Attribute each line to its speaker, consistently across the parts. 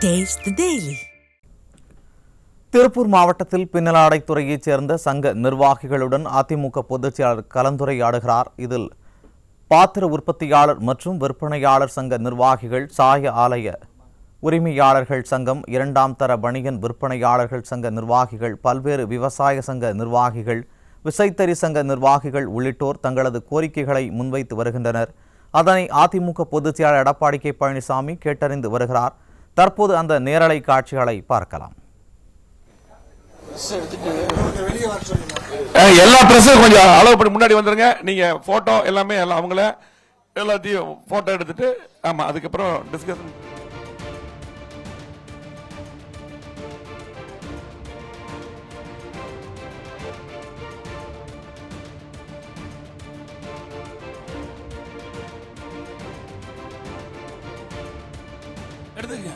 Speaker 1: Taste the Daily.
Speaker 2: Tiruppur மாவட்டத்தில் பின்னலாடைத்துறையைச் சேர்ந்த சங்க நிர்வாகிகளுடன் அதிமுக பொதுச் செயலாளர் கலந்துரையாடுகிறார். இதில் பாத்திர உற்பத்தியாளர் மற்றும் விற்பனையாளர் சங்க நிர்வாகிகள், சாய ஆலய உரிமையாளர்கள் சங்கம், இரண்டாம் தர பணியன் விற்பனையாளர்கள் சங்க நிர்வாகிகள், பல்வேறு விவசாய சங்க நிர்வாகிகள், விசைத்தறி சங்க நிர்வாகிகள் உள்ளிட்டோர் தங்களது கோரிக்கைகளை முன்வைத்து வருகின்றனர். அதனை அதிமுக பொதுச் செயலாளர் எடப்பாடி கே பழனிசாமி கேட்டறிந்து வருகிறார். தற்போது அந்த நேரலை காட்சிகளை பார்க்கலாம்.
Speaker 3: எல்லா பிரஸும் கொஞ்சம் அளவு பண்ணி முன்னாடி வந்துருங்க. நீங்க போட்டோ எல்லாமே அவங்கள எல்லாத்தையும் போட்டோ எடுத்துட்டு ஆமா அதுக்கப்புறம் டிஸ்கஷன். எடுத்துங்க.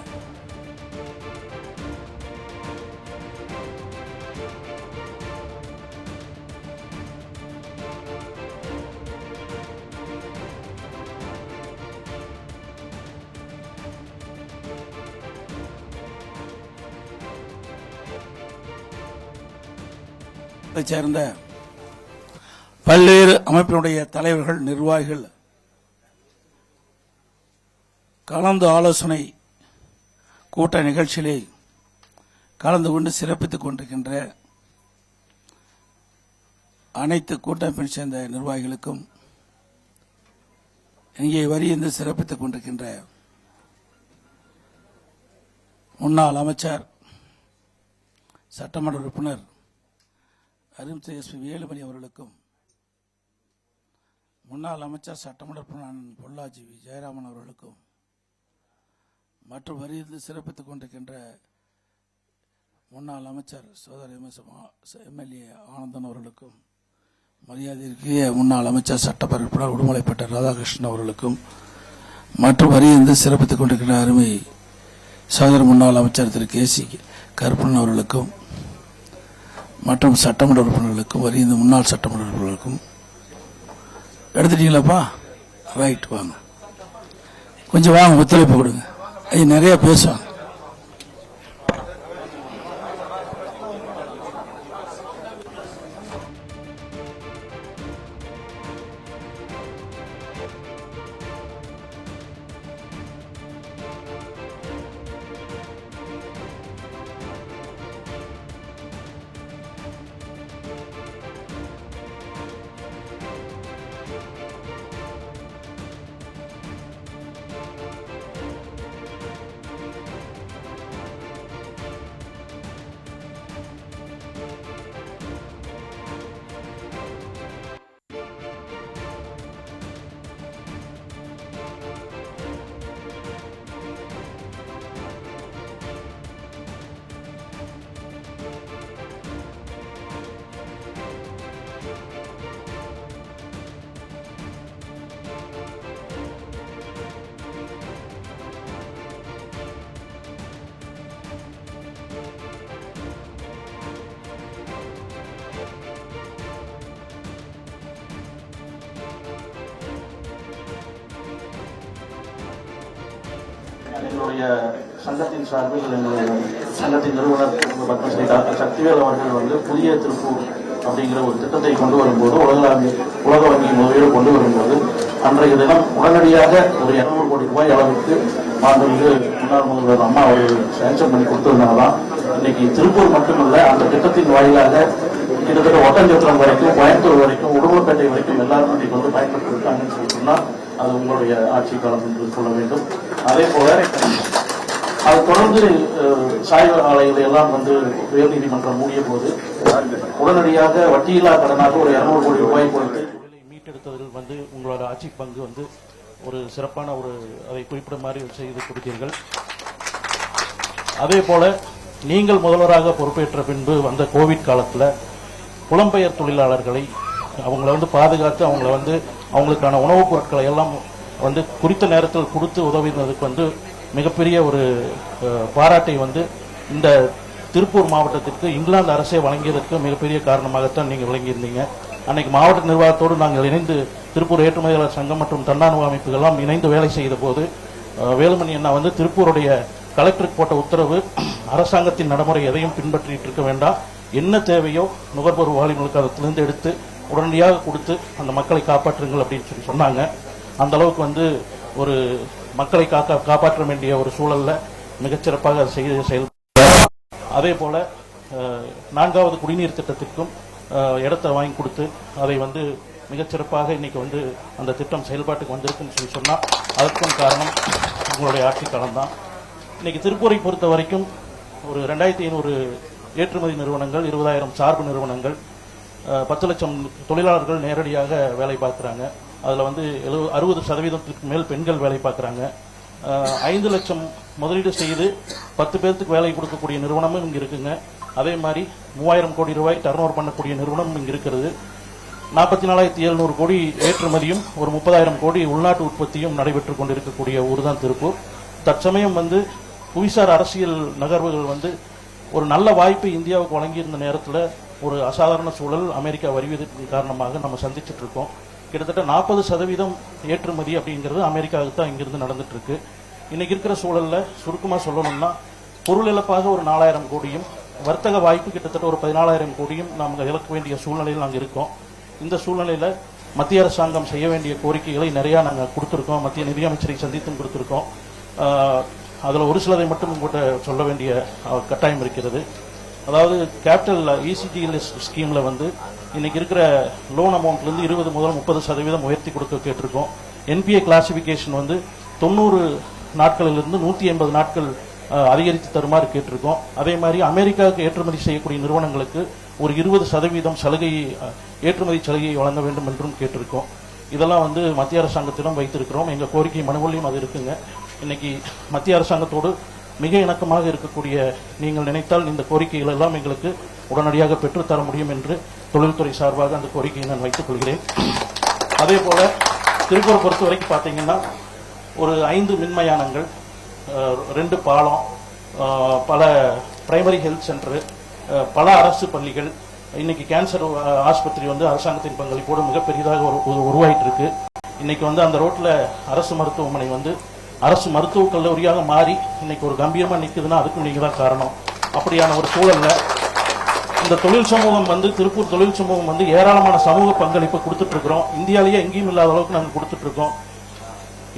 Speaker 4: சேர்ந்த பல்வேறு அமைப்பினுடைய தலைவர்கள், நிர்வாகிகள் கலந்து ஆலோசனை கூட்ட நிகழ்ச்சியிலே கலந்து கொண்டு சிறப்பித்துக் கொண்டிருக்கின்ற அனைத்து கூட்டமைப்பை சேர்ந்த நிர்வாகிகளுக்கும், இங்கே வரியிருந்து சிறப்பித்துக் கொண்டிருக்கின்ற முன்னாள் அமைச்சர், சட்டமன்ற உறுப்பினர் அரும்சை எஸ்.பி. வேலுமணி அவர்களுக்கும், முன்னாள் அமைச்சர் சட்டமன்ற உறுப்பினர் பொள்ளாச்சி ஜெயராமன் அவர்களுக்கும், மற்றும் வரியிலிருந்து சிறப்பித்துக் கொண்டிருக்கின்ற முன்னாள் அமைச்சர் சோதரர் எம்எல்ஏ ஆனந்தன் அவர்களுக்கும், மரியாதைக்குரிய முன்னாள் அமைச்சர் சட்டமன்ற உறுப்பினர் உடுமலைப்பேட்டை ராதாகிருஷ்ணன் அவர்களுக்கும், மற்றும் வரியிலிருந்து சிறப்பித்துக் கொண்டிருக்கின்ற அருமை சோதரர் முன்னாள் அமைச்சர் திரு கே.சி. கருப்பண்ணன் அவர்களுக்கும், மற்றும் சட்டமன்ற உறுப்பினர்களுக்கும், வரியிலிருந்து முன்னாள் சட்டமன்ற உறுப்பினர்களுக்கும். எடுத்துட்டீங்களாப்பா? ரைட், வாங்க, கொஞ்சம் வாங்க, ஒத்துழைப்பு கொடுங்க. நிறைய பேசுவாங்க.
Speaker 5: எங்களுடைய சங்கத்தின் சார்பில் எங்களுடைய சங்கத்தின் நிறுவனர் பத்மஸ்ரீ டாக்டர் சக்திவேல் அவர்கள் புதிய திருப்பூர் அப்படிங்கிற ஒரு திட்டத்தை கொண்டு வரும்போது, உலக வங்கி முதலீடு கொண்டு வரும்போது, அன்றைய தினம் உடனடியாக ஒரு 200 கோடி ரூபாய் அளவுக்கு மாண்புமிகு முன்னாள் முதல்வர் அம்மா அவர்கள் சேங்ஷன் பண்ணி கொடுத்ததுனாலதான் இன்னைக்கு திருப்பூர் மட்டுமல்ல, அந்த திட்டத்தின் வாயிலாக கிட்டத்தட்ட ஒட்டஞ்சத்திரம் வரைக்கும், கோயம்புத்தூர் வரைக்கும், உடுமலைப்பேட்டை வரைக்கும் எல்லாரும் இன்னைக்கு பயன்பட்டு இருக்காங்கன்னு சொல்லி சொன்னா அது உங்களுடைய ஆட்சி காலம் என்று சொல்ல வேண்டும். அதே போல அது தொடர்ந்து சாய்வு ஆலைகளை எல்லாம் உயர்நீதிமன்றம் மூடிய போது உடனடியாக வட்டியில்லா கடனாக ஒரு 200 கோடி ரூபாய் கொடுத்து
Speaker 6: மீட்டெடுத்ததில் உங்களோட ஆட்சி பங்கு ஒரு சிறப்பான அதை குறிப்பிடுமாறு செய்து கொடுத்தீர்கள். அதே போல நீங்கள் முதல்வராக பொறுப்பேற்ற பின்பு வந்த கோவிட் காலத்தில் புலம்பெயர் தொழிலாளர்களை அவங்கள பாதுகாத்து அவங்களுக்கான உணவுப் பொருட்களை எல்லாம் குறித்த நேரத்தில் கொடுத்து உதவினதுக்கு மிகப்பெரிய ஒரு பாராட்டை இந்த திருப்பூர் மாவட்டத்திற்கு இங்கிலாந்து அரசே வழங்கியதற்கு மிகப்பெரிய காரணமாகத்தான் நீங்கள் வழங்கியிருந்தீங்க. அன்னைக்கு மாவட்ட நிர்வாகத்தோடு நாங்கள் இணைந்து திருப்பூர் ஏற்றுமதியாளர் சங்கம் மற்றும் தன்னார்வ அமைப்புகள் எல்லாம் இணைந்து வேலை செய்த போது வேலுமணி அண்ணா திருப்பூருடைய கலெக்டருக்கு போட்ட உத்தரவு அரசாங்கத்தின் நடைமுறை எதையும் பின்பற்றிட்டு இருக்க வேண்டாம், என்ன தேவையோ நுகர்வோர் வாலிபர்களுக்கு அதிலிருந்து எடுத்து உடனடியாக கொடுத்து அந்த மக்களை காப்பாற்றுங்கள் அப்படின்னு சொன்னாங்க. அந்த அளவுக்கு வந்து ஒரு மக்களை காப்பாற்ற வேண்டிய ஒரு சூழல்ல மிகச்சிறப்பாக செயல். அதே போல 4வது குடிநீர் திட்டத்திற்கும் இடத்தை வாங்கி கொடுத்து அதை வந்து மிகச்சிறப்பாக இன்னைக்கு வந்து அந்த திட்டம் செயல்பாட்டுக்கு வந்திருக்குன்னு சொன்னா அதற்கும் காரணம் உங்களுடைய ஆட்சி காலம் தான். இன்னைக்கு திருப்பூரை பொறுத்த வரைக்கும் ஒரு 2500 ஏற்றுமதி நிறுவனங்கள், 20,000 சார்பு நிறுவனங்கள், 10 லட்சம் தொழிலாளர்கள் நேரடியாக வேலை பார்க்குறாங்க. அதில் வந்து 60% மேல் பெண்கள் வேலை பார்க்குறாங்க. 5 லட்சம் முதலீடு செய்து 10 பேருக்கு வேலை கொடுக்கக்கூடிய நிறுவனமும் இங்கே இருக்குங்க. அதே மாதிரி 3000 கோடி ரூபாய் டர்ன் பண்ணக்கூடிய நிறுவனமும் இங்கே இருக்கிறது. 44,700 கோடி ஏற்றுமதியும் ஒரு 30,000 கோடி உள்நாட்டு உற்பத்தியும் நடைபெற்றுக் கொண்டிருக்கக்கூடிய ஊர் தான் திருப்பூர். தற்சமயம் வந்து புவிசார் அரசியல் நகர்வுகள் வந்து ஒரு நல்ல வாய்ப்பை இந்தியாவுக்கு வழங்கியிருந்த நேரத்தில் ஒரு அசாதாரண சூழல் அமெரிக்கா வருவதற்கு காரணமாக நம்ம சந்திச்சுட்டு இருக்கோம். கிட்டத்தட்ட 40% ஏற்றுமதி அப்படிங்கிறது அமெரிக்காவுக்கு தான் இங்கிருந்து நடந்துட்டு இருக்கு. இன்னைக்கு இருக்கிற சூழல்ல சுருக்கமாக சொல்லணும்னா பொருள் இழப்பாக ஒரு 4,000 கோடியும் வர்த்தக வாய்ப்பு கிட்டத்தட்ட ஒரு 14,000 கோடியும் நாம் இழக்க வேண்டிய சூழ்நிலையில் நாங்கள் இருக்கோம். இந்த சூழ்நிலையில மத்திய அரசாங்கம் செய்ய வேண்டிய கோரிக்கைகளை நிறைய நாங்கள் கொடுத்திருக்கோம். மத்திய நிதியமைச்சரை சந்தித்தும் கொடுத்திருக்கோம். அதில் ஒரு சிலதை மட்டும் உங்கள்கிட்ட சொல்ல வேண்டிய கட்டாயம் இருக்கிறது. அதாவது கேபிட்டல் இசிடிஎல்எஸ் ஸ்கீம்ல வந்து இன்னைக்கு இருக்கிற லோன் அமௌண்ட்லேருந்து 20 முதல் 30% உயர்த்தி கொடுக்க கேட்டிருக்கோம். என்பிஏ கிளாசிபிகேஷன் வந்து 90 நாட்களிலிருந்து 180 நாட்கள் அதிகரித்து தருமாறு கேட்டிருக்கோம். அதே மாதிரி அமெரிக்காவுக்கு ஏற்றுமதி செய்யக்கூடிய நிறுவனங்களுக்கு ஒரு 20% சலுகை, ஏற்றுமதி சலுகையை வழங்க வேண்டும் என்றும் கேட்டிருக்கோம். இதெல்லாம் வந்து மத்திய அரசாங்கத்திடம் வைத்திருக்கிறோம். எங்கள் கோரிக்கை மனுவிலையும் அது இருக்குங்க. இன்னைக்கு மத்திய அரசாங்கத்தோடு மிக இணக்கமாக இருக்கக்கூடிய நீங்கள் நினைத்தால் இந்த கோரிக்கைகள் எல்லாம் எங்களுக்கு உடனடியாக பெற்றுத்தர முடியும் என்று தொழில்துறை சார்பாக அந்த கோரிக்கையை நான் வைத்துக் கொள்கிறேன். அதே போல திருப்பூரை பொறுத்த வரைக்கும் பார்த்தீங்கன்னா ஒரு 5 மின்மயானங்கள், 2 பாலம், பல பிரைமரி ஹெல்த் சென்டர், பல அரசு பள்ளிகள், இன்னைக்கு கேன்சர் ஆஸ்பத்திரி வந்து அரசாங்கத்தின் பங்களிப்போடு மிக பெரிதாக உருவாயிட்டு இருக்கு. இன்னைக்கு வந்து அந்த ரோட்ல அரசு மருத்துவமனை வந்து அரசு மருத்துவக் கல்லூரியாக மாறி இன்னைக்கு ஒரு கம்பீரமா நிற்குதுன்னா அதுக்கும் நீங்க தான் காரணம். அப்படியான ஒரு சூழல்ல இந்த தொழில் சமூகம் வந்து திருப்பூர் தொழில் சமூகம் வந்து ஏராளமான சமூக பங்களிப்பு கொடுத்துட்டு இருக்கிறோம். இந்தியாவிலேயே எங்கேயும் இல்லாத அளவுக்கு நாங்கள் கொடுத்துட்டு இருக்கோம்.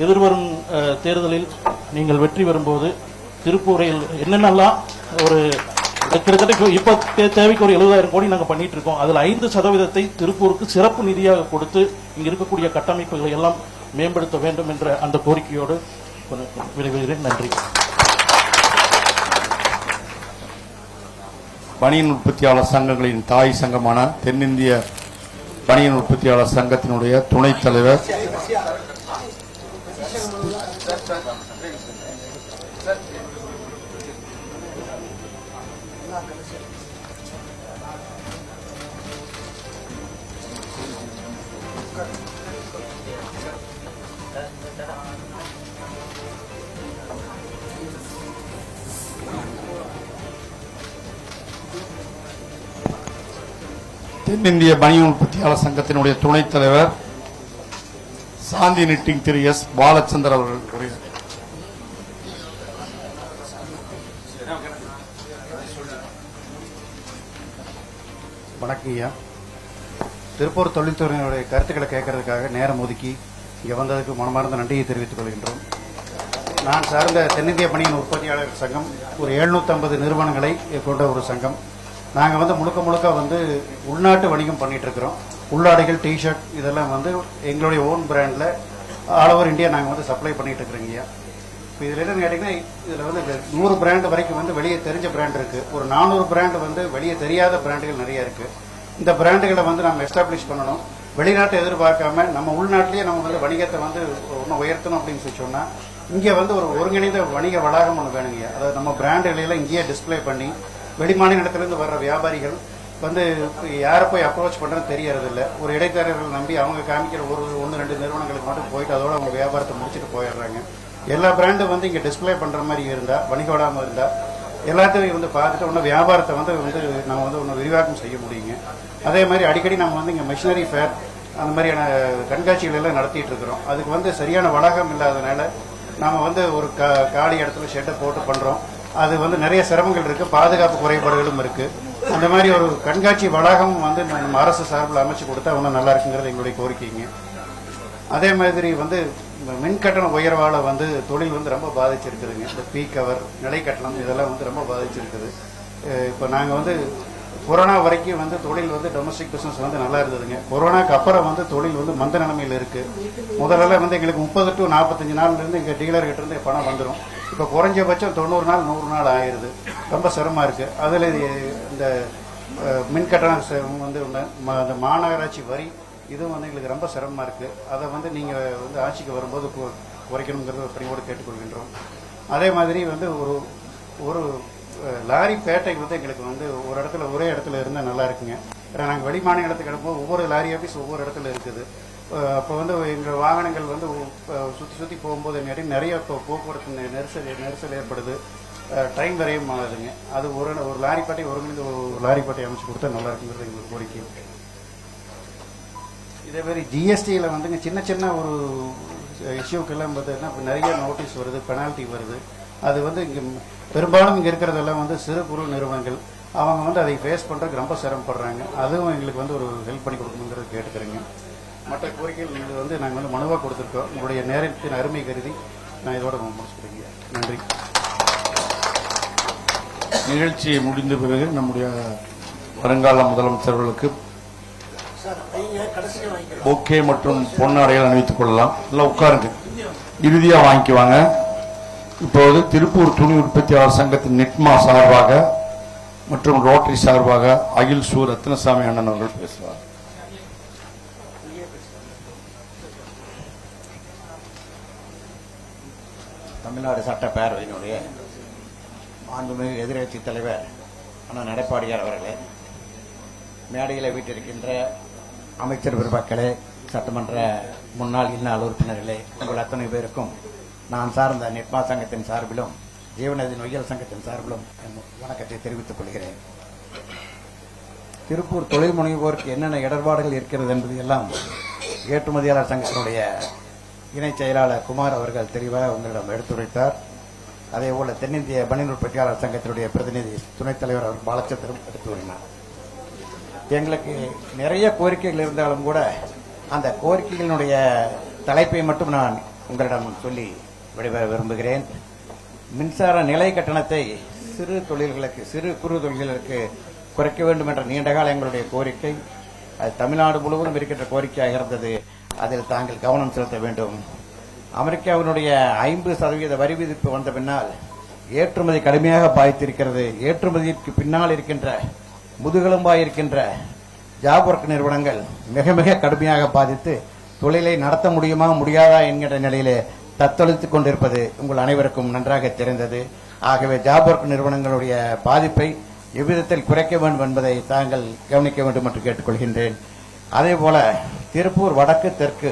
Speaker 6: எதிர்வரும் தேர்தலில் நீங்கள் வெற்றி பெறும்போது திருப்பூரில் என்னென்னலாம் ஒரு கிட்டத்தட்ட இப்ப தேவைக்கு ஒரு 70,000 கோடி நாங்கள் பண்ணிட்டு இருக்கோம். அதில் 5% திருப்பூருக்கு சிறப்பு நிதியாக கொடுத்து இங்க இருக்கக்கூடிய கட்டமைப்புகளை எல்லாம் மேம்படுத்த வேண்டும் என்ற அந்த கோரிக்கையோடு விரைவுகிறேன். நன்றி.
Speaker 1: பனியன் உற்பத்தியாளர் சங்கங்களின் தாய் சங்கமான தென்னிந்திய பனியன் உற்பத்தியாளர் சங்கத்தினுடைய துணைத் தலைவர் தென்னிந்திய பனியன் உற்பத்தியாளர் சங்கத்தினுடைய துணைத் தலைவர் சாந்தி நிட்டிங் திரு எஸ் பாலச்சந்தர் அவர்கள்.
Speaker 7: வணக்கம் ஐயா. திருப்பூர் தொழில்துறையினுடைய கருத்துக்களை கேட்கறதுக்காக நேரம் ஒதுக்கி இங்கே வந்ததுக்கு மனமார்ந்த நன்றியை தெரிவித்துக் கொள்கின்றோம். நான் சார்ந்த தென்னிந்திய பனியன் உற்பத்தியாளர் சங்கம் ஒரு 750 நிறுவனங்களை கொண்ட ஒரு சங்கம். நாங்கள் வந்து முழுக்க வந்து உள்நாட்டு வணிகம் பண்ணிட்டு இருக்கிறோம். உள்ளாடைகள், டிஷர்ட் இதெல்லாம் வந்து எங்களுடைய ஓன் பிராண்டில் ஆல் ஓவர் இந்தியா நாங்கள் வந்து சப்ளை பண்ணிட்டு இருக்கிறோங்க ஐயா. இப்போ இதில் என்னன்னு கேட்டிங்கன்னா, இதில் வந்து 100 பிராண்டு வரைக்கும் வந்து வெளியே தெரிஞ்ச பிராண்ட் இருக்குது. ஒரு 400 பிராண்டு வந்து வெளியே தெரியாத பிராண்டுகள் நிறைய இருக்குது. இந்த பிராண்டுகளை வந்து நம்ம எஸ்டாப்ளிஷ் பண்ணணும். வெளிநாட்டை எதிர்பார்க்காம நம்ம உள்நாட்டிலேயே நம்ம வந்து வணிகத்தை வந்து ஒன்றும் உயர்த்தணும் அப்படின்னு சொல்லி சொன்னால் இங்கே வந்து ஒரு ஒருங்கிணைந்த வணிக வளாகம் ஒன்று வேணுங்க. அதாவது நம்ம பிராண்டுகளெல்லாம் இங்கேயே டிஸ்பிளே பண்ணி வெளிமாநிலத்திலிருந்து வர்ற வியாபாரிகள் வந்து யாரை போய் அப்ரோச் பண்ணுறதுன்னு தெரியறதில்ல. ஒரு இடைத்தரகர்கள் நம்பி அவங்க காமிக்கிற ஒரு 1-2 நிறுவனங்களுக்கு மட்டும் போயிட்டு அதோட அவங்க வியாபாரத்தை முடிச்சுட்டு போயிடுறாங்க. எல்லா பிராண்டும் வந்து இங்கே டிஸ்பிளே பண்ணுற மாதிரி இருந்தால், வணிக வளாகம் இருந்தால் எல்லாத்தையும் வந்து பார்த்துட்டு ஒன்று வியாபாரத்தை வந்து நம்ம வந்து ஒன்று விரிவாக்கம் செய்ய முடியுங்க. அதே மாதிரி அடிக்கடி நம்ம வந்து இங்கே மிஷினரி ஃபேர் அந்த மாதிரியான கண்காட்சிகள் எல்லாம் நடத்திட்டு இருக்கிறோம். அதுக்கு வந்து சரியான வளாகம் இல்லாதனால நாம வந்து ஒரு காலி இடத்துல ஷெட்டை போட்டு பண்றோம். அது வந்து நிறைய சிரமங்கள் இருக்கு, பாதுகாப்பு குறைபாடுகளும் இருக்கு. அந்த மாதிரி ஒரு கண்காட்சி வளாகம் வந்து நம்ம அரசு சார்பில் அமைச்சு கொடுத்தா இன்னும் நல்லா இருக்குங்கிறது எங்களுடைய கோரிக்கைங்க. அதே மாதிரி வந்து மின் கட்டண உயர்வால வந்து தொழில் வந்து ரொம்ப பாதிச்சிருக்குதுங்க. இந்த பீக் கவர், நிலை கட்டணம் இதெல்லாம் வந்து ரொம்ப பாதிச்சிருக்குது. இப்போ நாங்கள் வந்து கொரோனா வரைக்கும் வந்து தொழில் வந்து டொமஸ்டிக் பிசினஸ் வந்து நல்லா இருந்ததுங்க. கொரோனாக்கு அப்புறம் வந்து தொழில் வந்து மந்த நிலைமையில் இருக்கு. முதல்ல வந்து எங்களுக்கு 30 to 45 நாள்ல இருந்து எங்க டீலர் கிட்ட இருந்து பணம் வந்துடும். இப்போ குறைஞ்சபட்சம் 90 நாள் 100 நாள் ஆயிருது. ரொம்ப சிரமமா இருக்கு. அதுல இந்த மின் கட்டணம் வந்து இந்த மாநகராட்சி வரி இதுவும் வந்து எங்களுக்கு ரொம்ப சிரமமா இருக்கு. அதை வந்து நீங்க வந்து ஆட்சிக்கு வரும்போது குறைக்கணுங்கிறது பணியோடு கேட்டுக்கொள்கின்றோம். அதே மாதிரி வந்து ஒரு லாரி பேட்டை வந்து எங்களுக்கு வந்து ஒரு இடத்துல ஒரே இடத்துல இருந்தால் நல்லா இருக்குங்க. ஏன்னா நாங்கள் வெளி மாநிலத்துக்கு கிடப்போம், ஒவ்வொரு லாரி ஆஃபீஸ் ஒவ்வொரு இடத்துல இருக்குது. அப்போ வந்து எங்கள் வாகனங்கள் வந்து சுற்றி போகும்போது நிறைய போக்குவரத்து நெரிசல் ஏற்படுது. டைம் வரையும் ஆகுதுங்க. அது ஒரு லாரி பேட்டை ஒருங்கிணைந்து ஒரு லாரி பேட்டை அமைச்சு கொடுத்தா நல்லா இருக்குங்கிறது எங்களுக்கு கோரிக்கை. இதே மாதிரி ஜிஎஸ்டியில் வந்துங்க சின்ன சின்ன ஒரு இஷ்யூக்கெல்லாம் பார்த்தீங்கன்னா நிறைய நோட்டீஸ் வருது, பெனால்ட்டி வருது. அது வந்து இங்கே பெரும்பாலும் இங்கே இருக்கிறதெல்லாம் வந்து சிறு குறு நிறுவனங்கள், அவங்க வந்து அதை ஃபேஸ் பண்ணுறதுக்கு ரொம்ப சிரமப்படுறாங்க. அதுவும் எங்களுக்கு வந்து ஒரு ஹெல்ப் பண்ணி கொடுக்கணுங்கிறது கேட்டுக்கிறேங்க. மற்ற கோரிக்கைகள் வந்து நாங்கள் வந்து மனுவாக கொடுத்துருக்கோம். உங்களுடைய நேரத்தின் அருமை கருதி நான் இதோட முடிச்சுக்கிறேங்க. நன்றி.
Speaker 1: நிகழ்ச்சியை முடிந்த பிறகு நம்முடைய வருங்கால முதலமைச்சர்களுக்கு பொக்கே மற்றும் பொன்னாடைகள் அணிவித்துக் கொள்ளலாம். எல்லாம் உட்காருங்க, இறுதியா வாங்கிக்குவாங்க. இப்போது திருப்பூர் துணி உற்பத்தியாளர் சங்கத்தின் நிட்மா சார்பாக மற்றும் ரோட்டரி சார்பாக அகில் சூ ரத்னசாமி அண்ணன் அவர்கள் பேசுவார்.
Speaker 8: தமிழ்நாடு சட்டப்பேரவையினுடைய மாண்புமிகு எதிர்க்கட்சித் தலைவர் அண்ணன் எடப்பாடியார் அவர்களே, மேடையில் வீட்டிருக்கின்ற அமைச்சர் பெருமக்களே, சட்டமன்ற முன்னாள் இந்நாள் உறுப்பினர்களே, உங்கள் அத்தனை பேருக்கும் நான் சார்ந்த நிட்மா சங்கத்தின் சார்பிலும் ஜீவநதி நொய்யல் சங்கத்தின் சார்பிலும் வணக்கத்தை தெரிவித்துக் கொள்கிறேன். திருப்பூர் தொழில் முனைவோருக்கு என்னென்ன இடர்பாடுகள் இருக்கிறது என்பது எல்லாம் ஏற்றுமதியாளர் சங்கத்தினுடைய இணைச் செயலாளர் குமார் அவர்கள் தெளிவாக உங்களிடம் எடுத்துரைத்தார். அதேபோல தென்னிந்திய பனியன் உற்பத்தியாளர் சங்கத்தினுடைய பிரதிநிதி துணைத் தலைவர் அவர் பாலச்சந்திரன் எடுத்து கூறினார். எங்களுக்கு நிறைய கோரிக்கைகள் இருந்தாலும் கூட அந்த கோரிக்கைகளினுடைய தலைப்பை மட்டும் நான் உங்களிடம் சொல்லி விடைபெற விரும்புகிறேன். மின்சார நிலை கட்டணத்தை சிறு குறு தொழில்களுக்கு குறைக்க வேண்டும் என்ற நீண்டகால எங்களுடைய கோரிக்கை. அது தமிழ்நாடு முழுவதும் இருக்கின்ற கோரிக்கையாக இருந்தது. அதில் தாங்கள் கவனம் செலுத்த வேண்டும். அமெரிக்காவினுடைய 50% வரி விதிப்பு வந்த பின்னால் ஏற்றுமதி கடுமையாக பாதித்திருக்கிறது. ஏற்றுமதிக்கு பின்னால் இருக்கின்ற முதுகெலும்பாயிருக்கின்ற ஜாப் ஒர்க் நிறுவனங்கள் மிக மிக கடுமையாக பாதித்து தொழிலை நடத்த முடியுமா முடியாதா என்கின்ற நிலையிலே தத்தளித்துக் கொண்டிருப்பது உங்கள் அனைவருக்கும் நன்றாக தெரிந்தது. ஆகவே ஜாப் ஒர்க் நிறுவனங்களுடைய பாதிப்பை எவ்விதத்தில் குறைக்க வேண்டும் என்பதை தாங்கள் கவனிக்க வேண்டும் என்று கேட்டுக்கொள்கின்றேன். அதேபோல திருப்பூர் வடக்கு தெற்கு